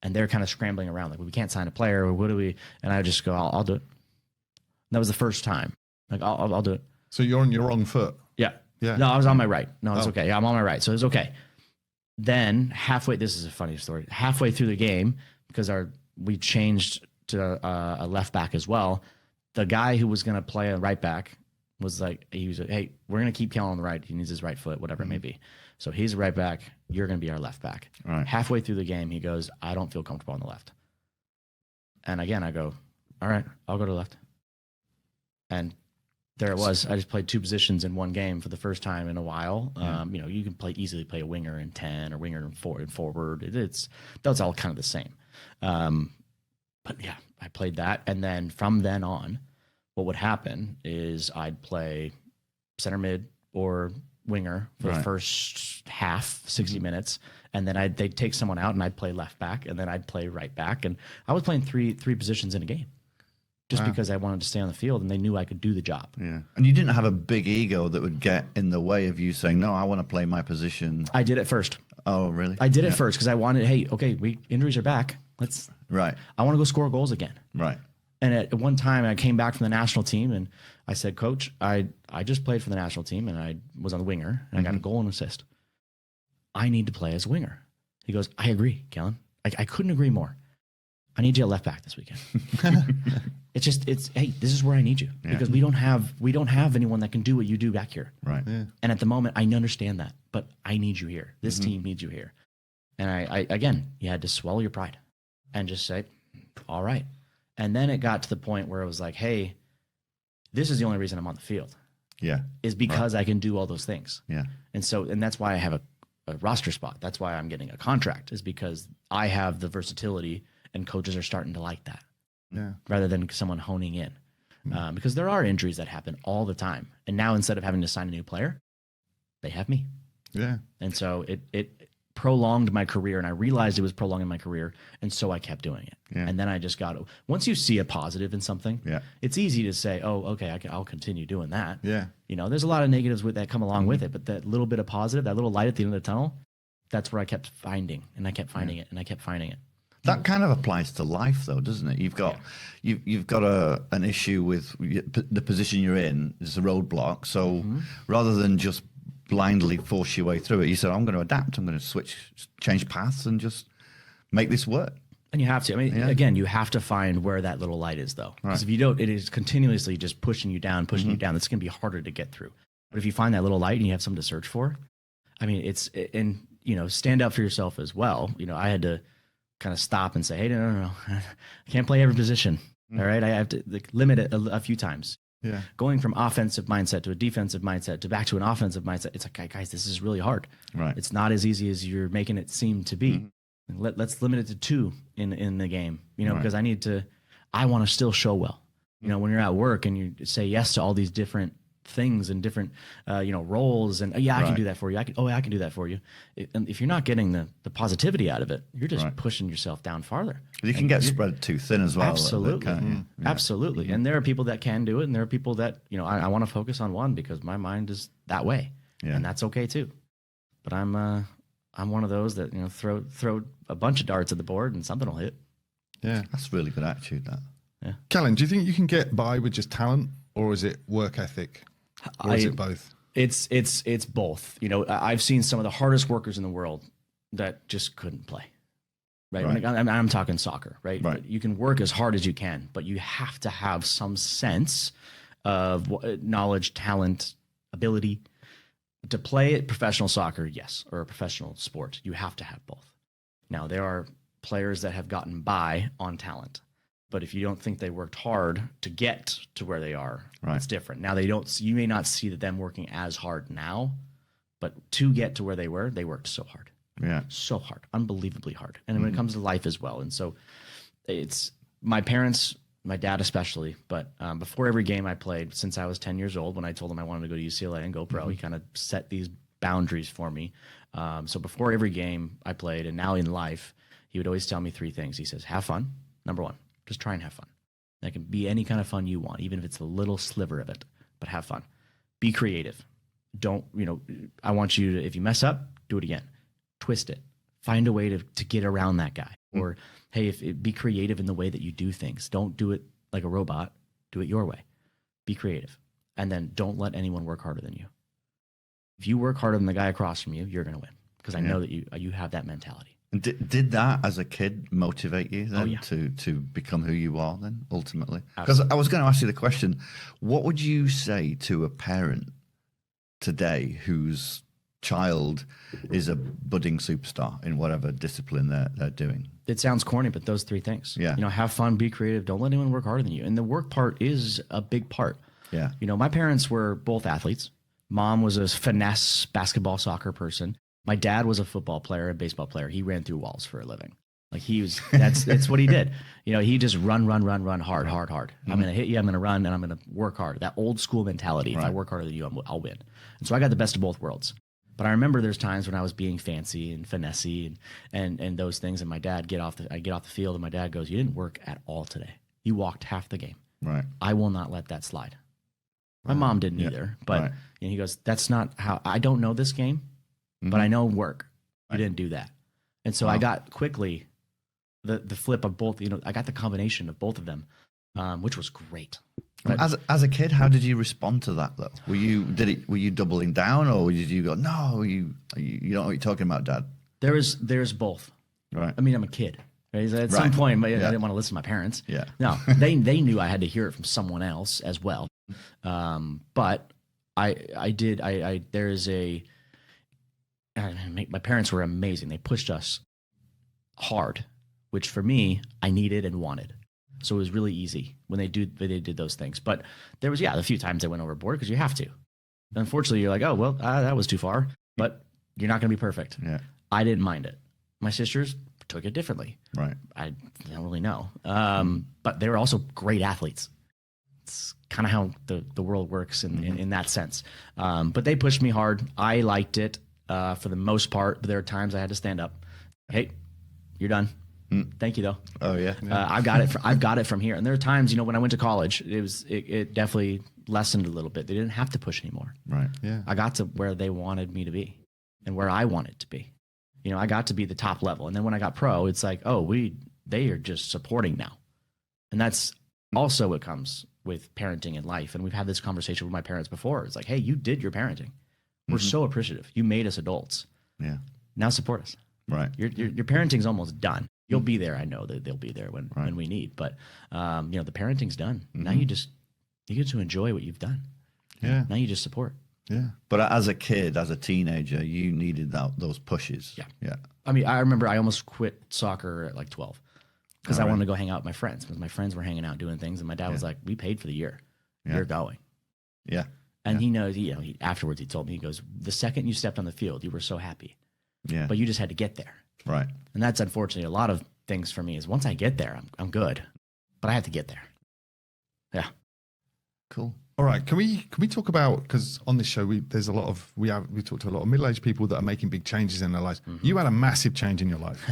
And they're kind of scrambling around, like, well, we can't sign a player, or what do we? And I just go, I'll do it. And that was the first time. Like, I'll do it. So you're on your wrong foot. Yeah. Yeah. No, I was on my right. No, it's okay. Yeah, I'm on my right. So it's okay. Then halfway, this is a funny story. Halfway through the game, because we changed to a left back as well. The guy who was going to play a right back was like, hey, we're going to keep Kelyn on the right. He needs his right foot, whatever it may be. So he's a right back. You're going to be our left back. Right. Halfway through the game, he goes, I don't feel comfortable on the left. And again, I go, all right, I'll go to the left. And there it was. I just played 2 positions in one game for the first time in a while. You can easily play a winger in 10 or winger in forward. That's all kind of the same. But yeah, I played that. And then from then on, what would happen is I'd play center mid or winger for the first half, 60 minutes. And then they'd take someone out and I'd play left back, and then I'd play right back. And I was playing three positions in a game. Just because I wanted to stay on the field, and they knew I could do the job. Yeah. And you didn't have a big ego that would get in the way of you saying, no, I want to play my position. I did it first. Oh, really? I did it first because I wanted, hey, okay, injuries are back. Right. I want to go score goals again. Right. And at one time, I came back from the national team, and I said, Coach, I just played for the national team, and I was on the winger, and I got a goal and assist. I need to play as a winger. He goes, I agree, Kelyn. I couldn't agree more. I need you at left back this weekend. Hey, this is where I need you because we don't have anyone that can do what you do back here. Right. Yeah. And at the moment, I understand that, but I need you here. This team needs you here. And I again, you had to swallow your pride and just say, all right. And then it got to the point where it was like, hey, this is the only reason I'm on the field. Yeah. Is because I can do all those things. Yeah. And that's why I have a roster spot. That's why I'm getting a contract, is because I have the versatility. And coaches are starting to like that, rather than someone honing in, because there are injuries that happen all the time. And now instead of having to sign a new player, they have me. Yeah. And so it prolonged my career, and I realized it was prolonging my career, and so I kept doing it. Yeah. And then I just once you see a positive in something, it's easy to say, oh, okay, I'll continue doing that. Yeah. There's a lot of negatives that come along with it, but that little bit of positive, that little light at the end of the tunnel, that's where I kept finding, and I kept finding it, and I kept finding it. That kind of applies to life, though, doesn't it? You've got an issue with the position you're in. It's a roadblock. So rather than just blindly force your way through it, you said, I'm going to adapt. I'm going to change paths, and just make this work. And you have to. I mean, again, you have to find where that little light is, though. Because if you don't, it is continuously just pushing you down, pushing you down. It's going to be harder to get through. But if you find that little light and you have something to search for, I mean, stand up for yourself as well. I had to kind of stop and say, hey, no. I can't play every position. All right. I have to limit it a few times. Yeah. Going from offensive mindset to a defensive mindset to back to an offensive mindset. It's like, guys, this is really hard. Right. It's not as easy as you're making it seem to be. Let's limit it to 2 in the game, because I want to still show well. When you're at work and you say yes to all these different things and different roles, and I can do that for you. I can do that for you. And if you're not getting the positivity out of it, you're just pushing yourself down farther. You can get spread too thin as well. Absolutely. Absolutely. And there are people that can do it, and there are people that, I want to focus on one because my mind is that way. Yeah. And that's okay too. But I'm one of those that, throw a bunch of darts at the board and something will hit. Yeah. That's really good attitude, that. Yeah. Kelyn, do you think you can get by with just talent, or is it work ethic? Or is it both? It's both. I've seen some of the hardest workers in the world that just couldn't play. Right. I'm talking soccer, right? You can work as hard as you can, but you have to have some sense of knowledge, talent, ability to play at professional soccer. Yes. Or a professional sport. You have to have both. Now, there are players that have gotten by on talent. But if you don't think they worked hard to get to where they are, it's different. Now you may not see them working as hard now, but to get to where they worked so hard. Yeah. So hard, unbelievably hard. And when it comes to life as well. And so my parents my dad especially, but before every game I played, since I was 10 years old, when I told him I wanted to go to UCLA and go pro, he kind of set these boundaries for me. So before every game I played, and now in life, he would always tell me three things. He says, have fun. Number one, just try and have fun. That can be any kind of fun you want, even if it's a little sliver of it, but have fun. Be creative. Don't, I want you to, if you mess up, do it again. Twist it. Find a way to get around that guy. Or, hey, be creative in the way that you do things. Don't do it like a robot. Do it your way. Be creative. And then don't let anyone work harder than you. If you work harder than the guy across from you, you're going to win. Because I know that you have that mentality. And did that as a kid motivate you then yeah. to become who you are then ultimately? Because I was going to ask you the question, what would you say to a parent today whose child is a budding superstar in whatever discipline they're doing? It sounds corny, but those three things. Yeah. Have fun, be creative, don't let anyone work harder than you. And the work part is a big part. Yeah. My parents were both athletes. Mom was a finesse basketball, soccer person. My dad was a football player, a baseball player. He ran through walls for a living. Like that's what he did. He just run hard. I'm going to hit you. I'm going to run and I'm going to work hard. That old school mentality. If I work harder than you, I'll win. And so I got the best of both worlds. But I remember there's times when I was being fancy and finessey and those things. And my dad I get off the field and my dad goes, you didn't work at all today. You walked half the game. Right. I will not let that slide. My mom didn't either. But he goes, that's not how, I don't know this game, but I know work. You didn't do that. And so I got quickly the flip of both, I got the combination of both of them, which was great. But as a kid, how did you respond to that though? Were you doubling down, or did you go, no, you don't know what you're talking about, Dad? There's both. Right. I mean, I'm a kid. Right? At some point, I didn't want to listen to my parents. Yeah. No, they knew I had to hear it from someone else as well. But I did. My parents were amazing. They pushed us hard, which for me, I needed and wanted. So it was really easy when they did those things. But there was, a few times I went overboard because you have to. Unfortunately, you're like, oh, well, that was too far. But you're not going to be perfect. Yeah. I didn't mind it. My sisters took it differently. Right. I don't really know. But they were also great athletes. It's kind of how the world works in that sense. But they pushed me hard. I liked it for the most part. But there are times I had to stand up. Hey, you're done. Thank you though. Oh yeah. I've got it from here. And there are times, when I went to college, it definitely lessened a little bit. They didn't have to push anymore. Right. Yeah. I got to where they wanted me to be and where I wanted to be. I got to be the top level. And then when I got pro, it's like, they are just supporting now. And that's also what comes with parenting in life. And we've had this conversation with my parents before. It's like, hey, you did your parenting. We're so appreciative. You made us adults. Yeah. Now support us. Right. Your parenting's almost done. You'll be there. I know that they'll be there when we need. But the parenting's done. Now you get to enjoy what you've done. Yeah. Now you just support. Yeah. But as a kid, as a teenager, you needed those pushes. Yeah. Yeah. I mean, I remember I almost quit soccer at like 12 because I wanted to go hang out with my friends because my friends were hanging out doing things. And my dad was like, we paid for the year. You're going. Yeah. And he knows, afterwards he told me, he goes, the second you stepped on the field, you were so happy. Yeah. But you just had to get there. Right. And that's unfortunately a lot of things for me is once I get there, I'm good. But I have to get there. Yeah. Cool. All right. Can we talk about, because on this show we talk to a lot of middle-aged people that are making big changes in their lives. You had a massive change in your life.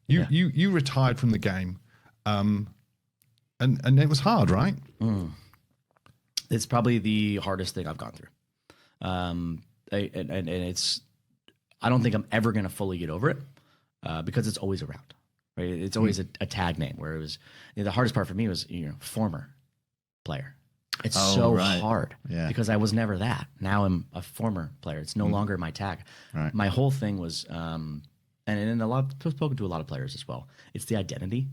You retired from the game, and it was hard, right? It's probably the hardest thing I've gone through. And it's, I don't think I'm ever going to fully get over it because it's always around. Right? It's always a tag name where it was, the hardest part for me was, former player. It's hard because I was never that. Now I'm a former player. It's no longer my tag. Right. My whole thing was, and I've spoken to a lot of players as well. It's the identity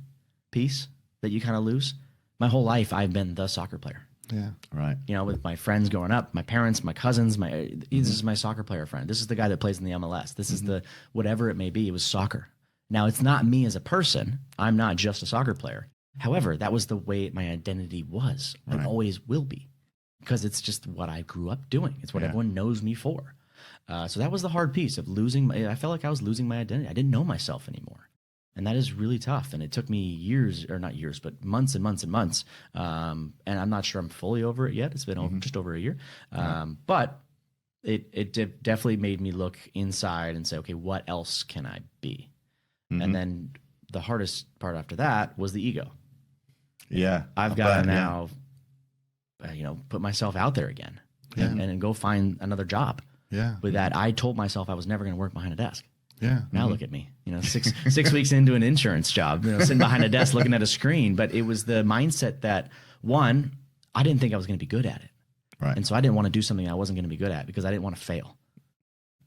piece that you kind of lose. My whole life, I've been the soccer player. Yeah. Right. With my friends growing up, my parents, my cousins, this is my soccer player friend. This is the guy that plays in the MLS. This is the whatever it may be. It was soccer. Now, it's not me as a person. I'm not just a soccer player. However, that was the way my identity was and always will be because it's just what I grew up doing. It's what everyone knows me for. So that was the hard piece of losing. I felt like I was losing my identity. I didn't know myself anymore. And that is really tough. And it took me years, or not years, but months and months and months. And I'm not sure I'm fully over it yet. It's been just over a year. But it definitely made me look inside and say, okay, what else can I be? And then the hardest part after that was the ego. Yeah. I've got to now, put myself out there again and go find another job. Yeah. With that, I told myself I was never going to work behind a desk. Yeah. Now look at me, 6 weeks into an insurance job, sitting behind a desk looking at a screen. But it was the mindset that, one, I didn't think I was going to be good at it. Right. And so I didn't want to do something I wasn't going to be good at because I didn't want to fail.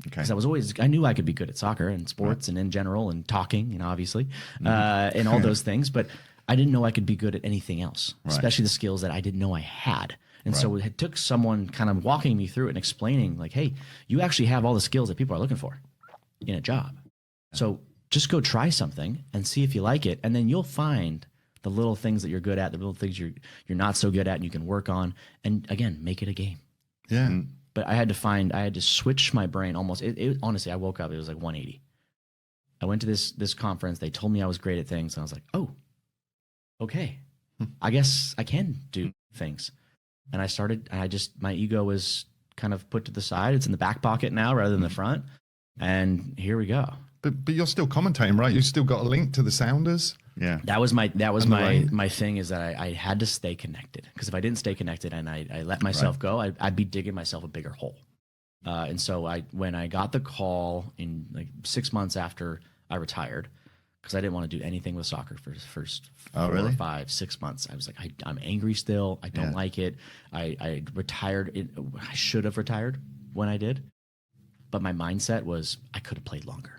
Okay. Because I knew I could be good at soccer and sports and in general and talking, obviously, and all those things. But I didn't know I could be good at anything else, especially the skills that I didn't know I had. And so it took someone kind of walking me through it and explaining, like, hey, you actually have all the skills that people are looking for in a job. So just go try something and see if you like it. And then you'll find the little things that you're good at, the little things you're not so good at and you can work on. And again, make it a game. Yeah. But I had to switch my brain almost. Honestly, I woke up, it was like 180. I went to this conference. They told me I was great at things. And I was like, oh, okay. I guess I can do things. And my ego was kind of put to the side. It's in the back pocket now rather than the front. And here we go. But you're still commentating, right? You've still got a link to the Sounders. Yeah. That was my thing, is that I had to stay connected, because if I didn't stay connected and I let myself go, I'd be digging myself a bigger hole. And so when I got the call in like 6 months after I retired, because I didn't want to do anything with soccer for the first 4 or 5, 6 months. I was like, I'm angry still. I don't like it. I retired. I should have retired when I did. But my mindset was, I could have played longer.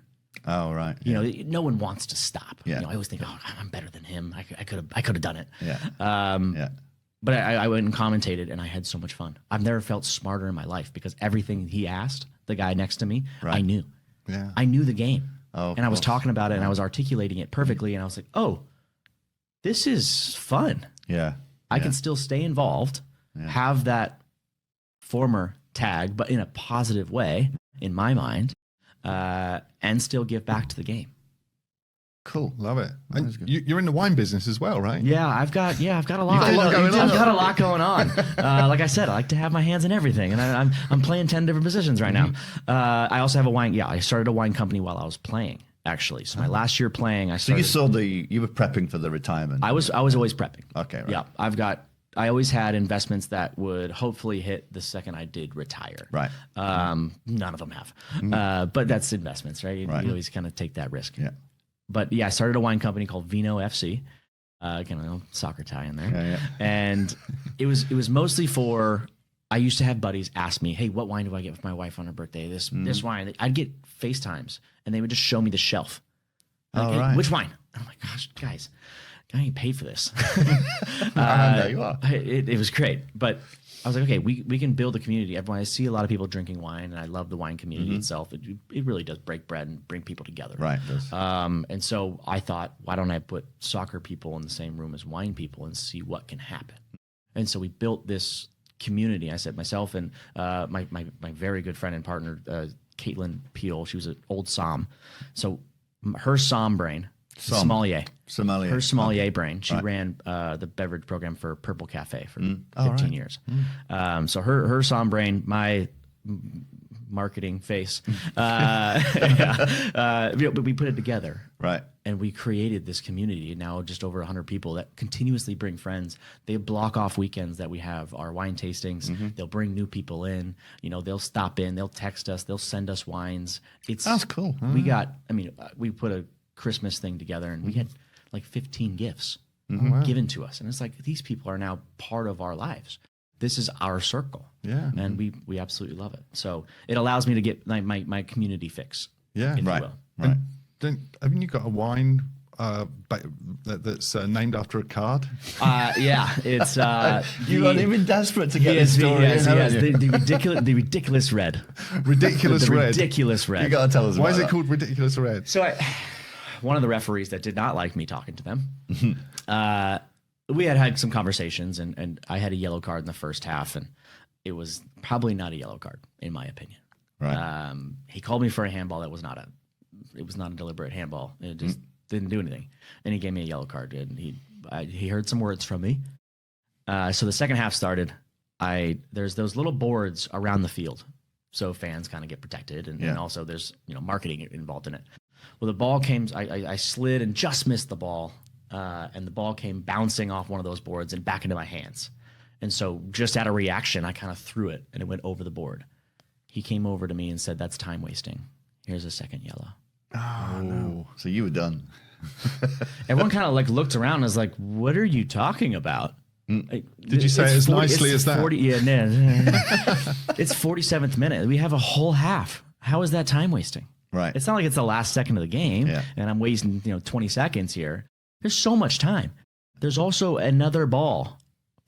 Oh, right. No one wants to stop. Yeah. I always think, oh, I'm better than him. I could have done it. Yeah. But I went and commentated, and I had so much fun. I've never felt smarter in my life, because everything he asked, the guy next to me, I knew. Yeah. I knew the game. Oh, and I was talking about it, and I was articulating it perfectly, and I was like, oh, this is fun. Yeah. I can still stay involved, have that former tag, but in a positive way, in my mind, and still give back to the game. Cool, love it. And you're in the wine business as well, right? Yeah, I've got a lot. I've got a lot going on. Like I said, I like to have my hands in everything, and I'm playing 10 different positions right now. I also have a wine. Yeah, I started a wine company while I was playing, actually. So my last year playing, So you were prepping for the retirement. I was always prepping. Okay, right. Yeah, I always had investments that would hopefully hit the second I did retire. Right. None of them have. But that's investments, right? You always kind of take that risk. Yeah. But yeah, I started a wine company called Vino FC. Kind of a little soccer tie in there. Yeah. And it was mostly for, I used to have buddies ask me, hey, what wine do I get for my wife on her birthday? This wine. I'd get FaceTimes, and they would just show me the shelf. Like, hey, which wine? And I'm like, gosh, guys, I ain't paid for this. There you are. It was great. But I was like, okay, we can build a community. I see a lot of people drinking wine, and I love the wine community itself. It really does break bread and bring people together. Right. It does. And so I thought, why don't I put soccer people in the same room as wine people and see what can happen? And so we built this community. I said, myself and my very good friend and partner, Caitlin Peel, she was an old somm. So her somm brain, sommelier. Her sommelier brain. She ran the beverage program for Purple Cafe for 15 years. So her somm brain, my marketing face. But we put it together. Right. And we created this community, now just over 100 people that continuously bring friends. They block off weekends that we have our wine tastings. They'll bring new people in. They'll stop in. They'll text us. They'll send us wines. That's cool. We put a Christmas thing together, and we had like 15 gifts given to us. And it's like, these people are now part of our lives. This is our circle. Yeah. And we absolutely love it. So it allows me to get my community fix. Yeah. If you will. Right. Haven't you got a wine that's named after a card? Yeah, it's you weren't even desperate to get this story. The ridiculous red. Ridiculous red. Ridiculous red. You got to tell us Why about is it that. called ridiculous red? So one of the referees that did not like me talking to them, we had some conversations, and I had a yellow card in the first half, and it was probably not a yellow card in my opinion. Right. He called me for a handball that was not a deliberate handball. It just Didn't do anything. And he gave me a yellow card. And he heard some words from me. So the second half started. There's those little boards around the field, so fans kind of get protected, and also there's marketing involved in it. Well, the ball came. I slid and just missed the ball, and the ball came bouncing off one of those boards and back into my hands. And so, just out of reaction, I kind of threw it, and it went over the board. He came over to me and said, "That's time wasting. Here's a second yellow." Oh no! So you were done. Everyone kind of like looked around and was like, "What are you talking about?" Did you say it as nicely as that? It's 47th minute. We have a whole half. How is that time wasting? Right. It's not like it's the last second of the game and I'm wasting 20 seconds here. There's so much time. There's also another ball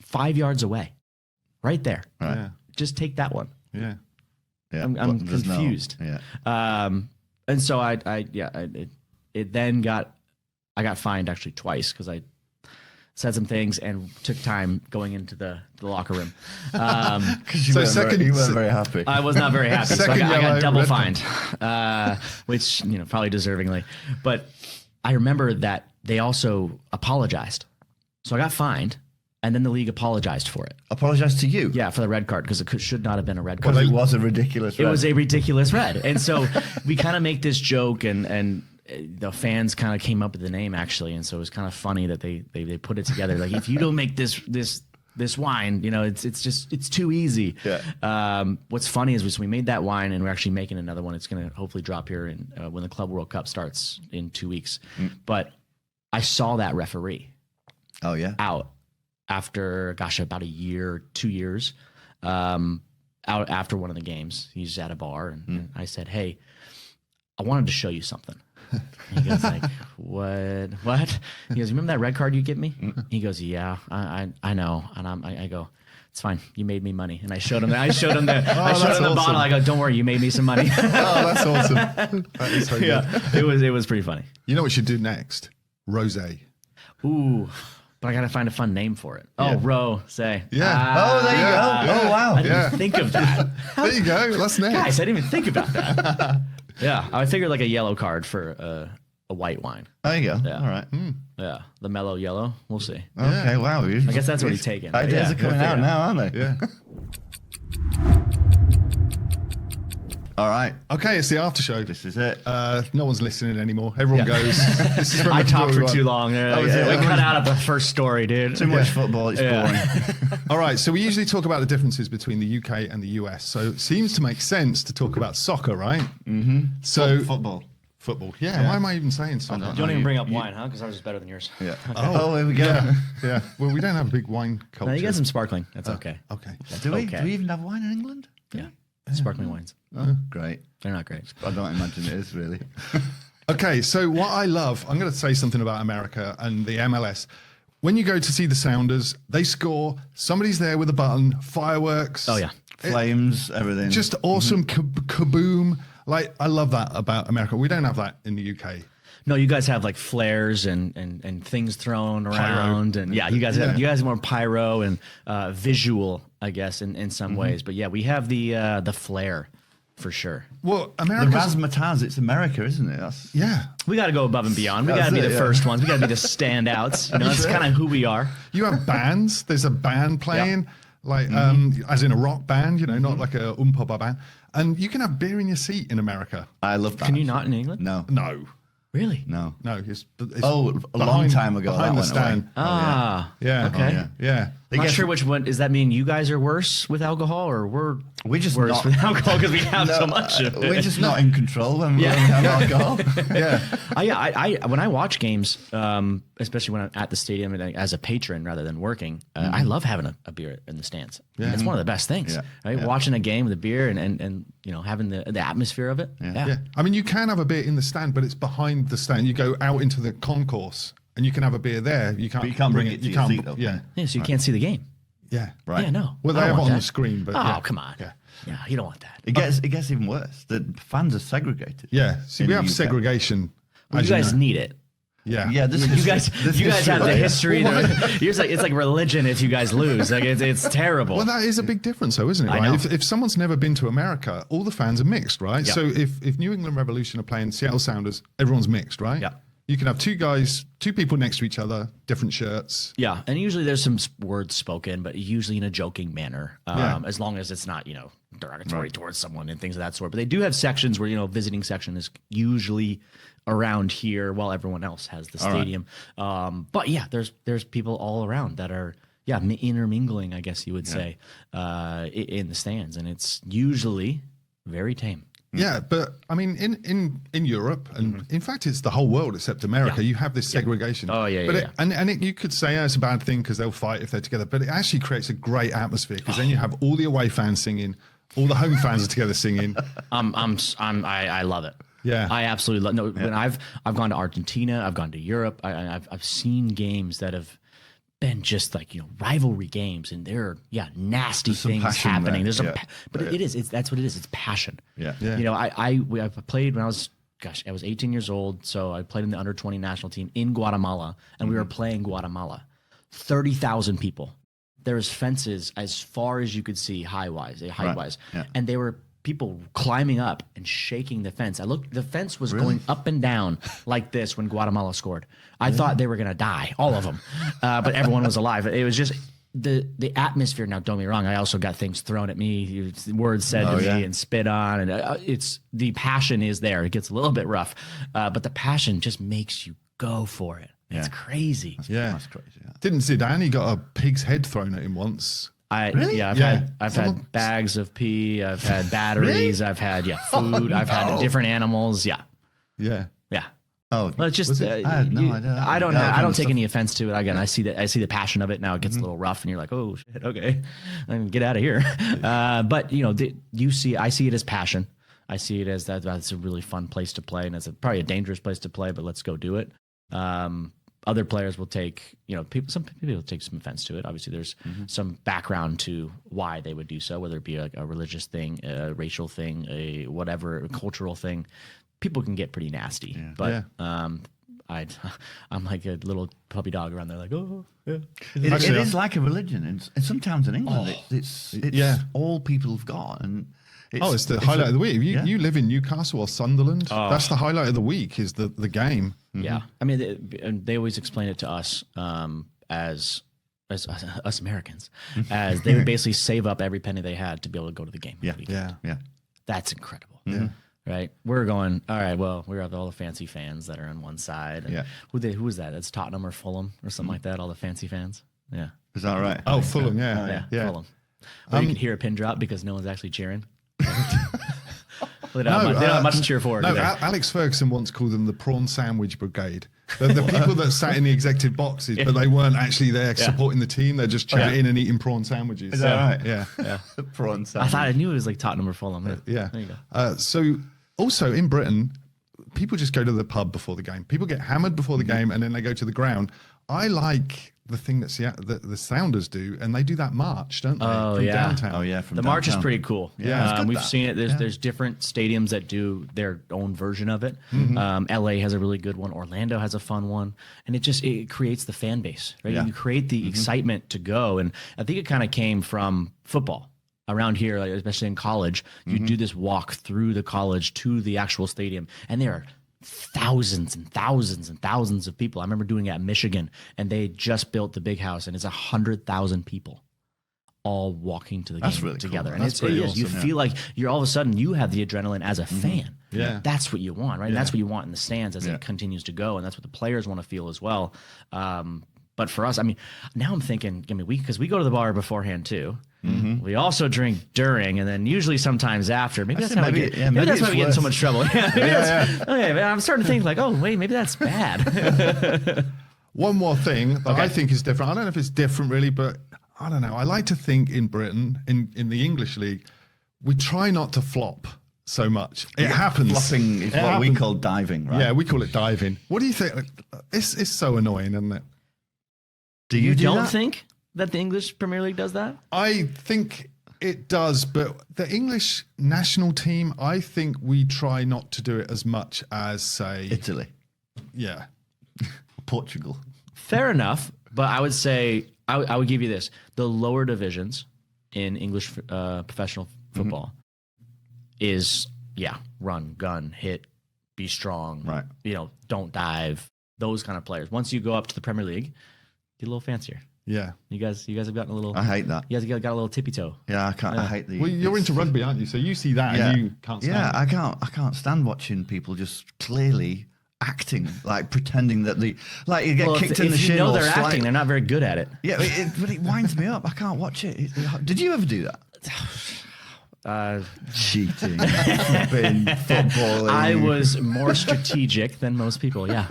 5 yards away, right there. Right. Yeah. Just take that one. Yeah. Yeah. I'm confused. And so I got fined actually twice because I said some things and took time going into the locker room. Because you weren't very happy. I was not very happy. So I got double fined, which, probably deservingly. But I remember that they also apologized. So I got fined, and then the league apologized for it. Apologized to you? Yeah, for the red card, because it should not have been a red card. Because it was a ridiculous red. It was a ridiculous red. And so we kind of make this joke, and the fans kind of came up with the name actually, and so it was kind of funny that they put it together. Like, if you don't make this wine, it's too easy. Yeah. What's funny is we made that wine, and we're actually making another one. It's going to hopefully drop here when the Club World Cup starts in 2 weeks. But I saw that referee. Oh yeah. Out after about a year, 2 years. Out after one of the games, he's at a bar, and I said, "Hey, I wanted to show you something." He goes like, what? He goes, "Remember that red card you gave me?" He goes, "Yeah, I know." And I go, "It's fine. You made me money." And I showed him the bottle. I go, "Don't worry, you made me some money." Oh, that's awesome. That is so good. Yeah, it was pretty funny. You know what you should do next? Rosé. Ooh. But I got to find a fun name for it. Oh, Rose. Yeah. There you go. Yeah. Oh, wow. I didn't even think of that. There you go. That's next. Guys, I didn't even think about that. Yeah, I figured like a yellow card for a white wine. There you go. Yeah. All right. Yeah, the mellow yellow. We'll see. Okay, wow. I guess that's what he's taking. Ideas are coming out now, aren't they? Yeah. All right. Okay, it's the after show. This is it. No one's listening anymore. Everyone goes. This is I talked for too long. We cut out of the first story, dude. Too much football. It's boring. All right, so we usually talk about the differences between the UK and the US. So it seems to make sense to talk about soccer, right? Mm-hmm. So football. Yeah. Why am I even saying soccer? You don't even bring up wine, huh? Because ours is better than yours. Yeah. Okay. Oh, here we go. Yeah. Well, we don't have a big wine culture. No, you got some sparkling. That's okay. Okay. Do we? Okay. Do we even have wine in England? Yeah. Sparkling wines. Oh, great. They're not great. I don't imagine it is really. Okay, so what I love, I'm going to say something about America and the MLS. When you go to see the Sounders, they score, somebody's there with a button, fireworks. Oh, yeah. Flames, everything. Just awesome kaboom. Like, I love that about America. We don't have that in the UK. No, you guys have like flares and things thrown around, and you guys have more pyro and visual, I guess, in some ways. But yeah, we have the flare for sure. Well, the America. razzmatazz. It's America, isn't it? Yeah. We got to go above and beyond. We got to be the first ones. We got to be the standouts. That's kind of who we are. You have bands. There's a band playing, like as in a rock band. Not like a pop band. And you can have beer in your seat in America. I love that. Can you not in England? No. No. Really? No. It's a long time ago. Behind the that went stand. away. Yeah. Okay. Yeah. I'm not sure which one. Does that mean you guys are worse with alcohol, or we're just worse not, with alcohol because we have so much of it? We're just not in control when we have alcohol. Yeah. When I watch games, especially when I'm at the stadium and as a patron rather than working, I love having a beer in the stands. Yeah. It's one of the best things. Yeah. Right? Yeah. Watching a game with a beer and having the atmosphere of it. Yeah. I mean, you can have a beer in the stand, but it's behind the stand. You go out into the concourse and you can have a beer there. You can't. But you can't bring it to your seat, though. Yeah. Yeah, so you can't see the game. Yeah. Right. Yeah, no. Well, they I don't have it want on the that. screen, but come on. Yeah. Yeah, you don't want that. It gets even worse. The fans are segregated. Yeah. See, in we the have UK. segregation. Well, you guys need it. Yeah. Yeah, You guys have the history. Well, It's like religion if you guys lose. Like it's terrible. Well, that is a big difference, though, isn't it? I Right? know. If someone's never been to America, all the fans are mixed, right? Yeah. So if New England Revolution are playing Seattle Sounders, everyone's mixed, right? Yeah. you can have two people next to each other, different shirts. Yeah, and usually there's some words spoken, but usually in a joking manner, as long as it's not, derogatory towards someone and things of that sort. But they do have sections where, visiting section is usually around here while everyone else has the stadium. But yeah, there's people all around that are, intermingling, I guess you would say, in the stands. And it's usually very tame. Yeah, but I mean, in Europe, and in fact, it's the whole world except America. You have this segregation. Oh yeah, but you could say it's a bad thing because they'll fight if they're together. But it actually creates a great atmosphere because then you have all the away fans singing, all the home fans are together singing. I love it. Yeah, I absolutely love. No, when I've gone to Argentina, I've gone to Europe. I've seen games that have been just like rivalry games, and there are nasty things happening. There's that's what it is. It's passion. Yeah. I played when I was 18 years old, so I played in the under 20 national team in Guatemala, and we were playing Guatemala. 30,000 people. There's fences as far as you could see height-wise, and they were people climbing up and shaking the fence. I looked, the fence was going up and down like this when Guatemala scored. I thought they were going to die, all of them, but everyone was alive. It was just the atmosphere. Now, don't get me wrong, I also got things thrown at me, words said to me and spit on, and it's the passion is there. It gets a little bit rough, but the passion just makes you go for it. It's crazy. That's crazy. Yeah. Didn't Zidane? He got a pig's head thrown at him once. I've had bags of pee. I've had batteries. I've had food. I've had different animals. Yeah. Oh, well, it's just I don't take any offense to it. Again, I see the passion of it. Now it gets a little rough, and you're like, oh shit, okay, get out of here. But I see it as passion. I see it as that's a really fun place to play, and it's probably a dangerous place to play. But let's go do it. Other players will take, some people will take some offense to it. Obviously, there's some background to why they would do so, whether it be like a religious thing, a racial thing, a whatever, a cultural thing. People can get pretty nasty, but I'm like a little puppy dog around there, like, oh, yeah. It is like a religion, and sometimes in England, it's all people have got, and it's the highlight of the week. You live in Newcastle or Sunderland. That's the highlight of the week is the game. Yeah, I mean, they always explain it to us as us Americans, as they would basically save up every penny they had to be able to go to the game. Yeah. That's incredible. Yeah. Right, we're going. All right, well, we have all the fancy fans that are on one side. And who is that? It's Tottenham or Fulham or something like that. All the fancy fans. Yeah, is that right? Oh, Fulham. Yeah. Fulham. Or you can hear a pin drop because no one's actually cheering. They don't have much to cheer for. No, Alex Ferguson once called them the prawn sandwich brigade. The people that sat in the executive boxes, but they weren't actually there supporting the team. They're just chatting and eating prawn sandwiches. Is that right? Yeah. Prawn sandwich. I knew it was like Tottenham or Fulham. Yeah. There you go. So also in Britain, people just go to the pub before the game. People get hammered before the game and then they go to the ground. I like the thing that the Sounders do, and they do that march, don't they? From downtown. Oh yeah, from the downtown. March is pretty cool. Yeah, we've seen it. There's different stadiums that do their own version of it. LA has a really good one. Orlando has a fun one, and it creates the fan base, right? You create the excitement to go, and I think it kind of came from football. Around here, like especially in college, you do this walk through the college to the actual stadium, and there are thousands and thousands and thousands of people. I remember doing it at Michigan, and they just built the big house, and it's 100,000 people all walking to the game together. Cool. And That's pretty awesome. You feel like you're all of a sudden you have the adrenaline as a fan. Yeah, that's what you want, right? And that's what you want in the stands as it continues to go, and that's what the players want to feel as well. But for us, I mean, now I'm thinking, because we go to the bar beforehand too. We also drink during, and then usually sometimes after. Maybe that's how we get in so much trouble. Okay, I'm starting to think like, oh wait, maybe that's bad. One more thing that I think is different. I don't know if it's different really, but I don't know. I like to think in Britain, in the English league, we try not to flop so much. It happens. Flopping is what we call diving, right? Yeah, we call it diving. What do you think? It's so annoying, isn't it? Do you don't think that the English Premier League does that? I think it does, but the English national team, I think we try not to do it as much as, say, Italy. Yeah. Portugal. Fair enough, but I would say, I would give you this. The lower divisions in English professional football is, run, gun, hit, be strong. Right. Don't dive. those kind of players. Once you go up to the Premier League, get a little fancier. Yeah. You guys have gotten a little. I hate that. You guys got a little tippy toe. Yeah, I can't. I hate the. Well, you're into rugby, aren't you? So you see that and you can't stand it. I can't stand watching people just clearly acting, like pretending that you get kicked in the shin. If you know or they're acting, they're not very good at it. Yeah, but it winds me up. I can't watch it. Did you ever do that? Cheating, footballing. I was more strategic than most people. Yeah.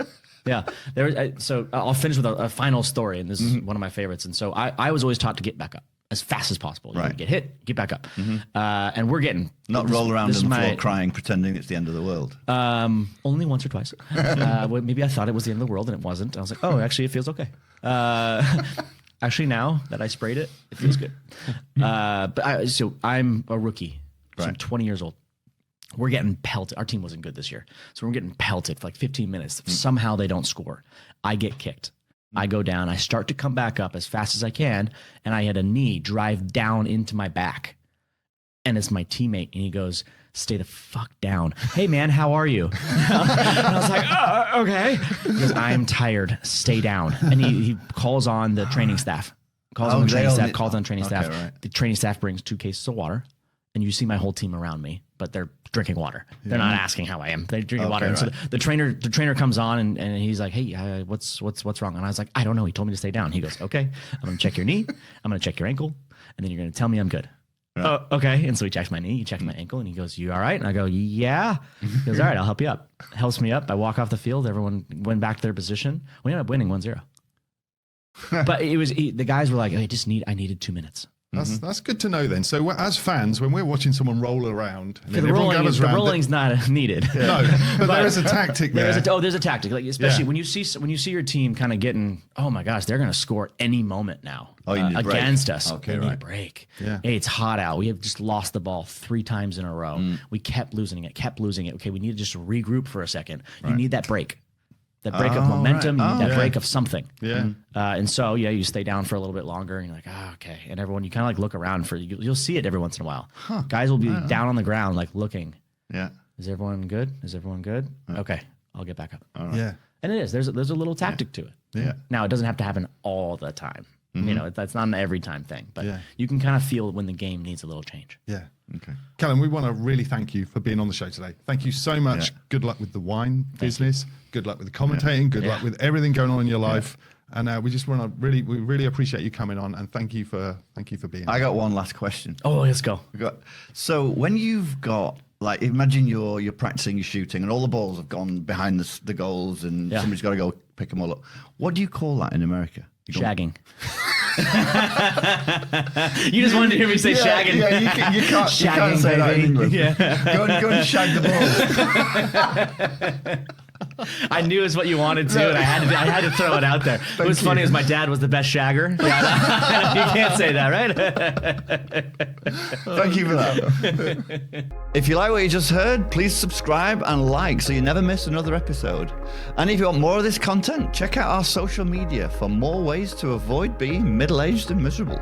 So I'll finish with a final story, and this is one of my favorites. And so I was always taught to get back up as fast as possible. You get hit, get back up. And we're getting not roll around on the floor crying, pretending it's the end of the world. Only once or twice. Maybe I thought it was the end of the world, and it wasn't. I was like, oh, actually, it feels okay. Actually, now that I sprayed it, it feels good. So I'm a rookie. So I'm 20 years old. We're getting pelted. Our team wasn't good this year. So we're getting pelted for like 15 minutes. Somehow they don't score. I get kicked. I go down. I start to come back up as fast as I can. And I had a knee drive down into my back. And it's my teammate. And he goes, stay the fuck down. Hey, man, how are you? And I was like, okay. He goes, I'm tired. Stay down. And he calls on the training staff. Calls on training staff. Right. The training staff brings 2 cases of water. And you see my whole team around me, but they're drinking water. They're not asking how I am. They're drinking water. And so the trainer comes on and he's like, hey, what's wrong? And I was like, I don't know. He told me to stay down. He goes, okay, I'm going to check your knee. I'm going to check your ankle. And then you're going to tell me I'm good. Right. Oh, okay. And so he checks my knee. He checks my ankle. And he goes, you all right? And I go, yeah. He goes, all right, I'll help you up. Helps me up. I walk off the field. Everyone went back to their position. We ended up winning 1-0. But it was the guys were like, I needed 2 minutes. That's good to know then. So as fans, when we're watching someone roll around, and the rolling's not needed. Yeah. No, but there is a tactic there. There's a tactic, like especially when you see your team kind of getting, oh my gosh, they're going to score any moment now against us. Okay, we need a break. Yeah. Hey, it's hot out. We have just lost the ball 3 times in a row. We kept losing it. Okay, we need to just regroup for a second. You need that break. That break of momentum, you need that break of something. Yeah. And so, you stay down for a little bit longer and you're like, okay. And everyone, you kind of like look around you'll see it every once in a while. Guys will be down on the ground, like looking. Yeah. Is everyone good? Okay. I'll get back up. Right. Yeah. And it is. There's a little tactic to it. Yeah. Now, it doesn't have to happen all the time. That's not an every time thing, but you can kind of feel when the game needs a little change. Yeah. Okay. Kelyn, we want to really thank you for being on the show today. Thank you so much. Yeah. Good luck with the wine business. Good luck with the commentating. Good luck with everything going on in your life. And we just want to really appreciate you coming on, and thank you for being. I got one last question. Oh, let's go. So when you've got, like, imagine you're practicing your shooting and all the balls have gone behind the goals and somebody's got to go pick them all up. What do you call that in America? Shagging. You just wanted to hear me say shagging. Yeah, you can't say that in English. Yeah. Go and shag the balls. I knew it was what you wanted to, and I had to throw it out there. What was funny is my dad was the best shagger. Yeah, you can't say that, right? Thank you for that. If you like what you just heard, please subscribe and like so you never miss another episode. And if you want more of this content, check out our social media for more ways to avoid being middle-aged and miserable.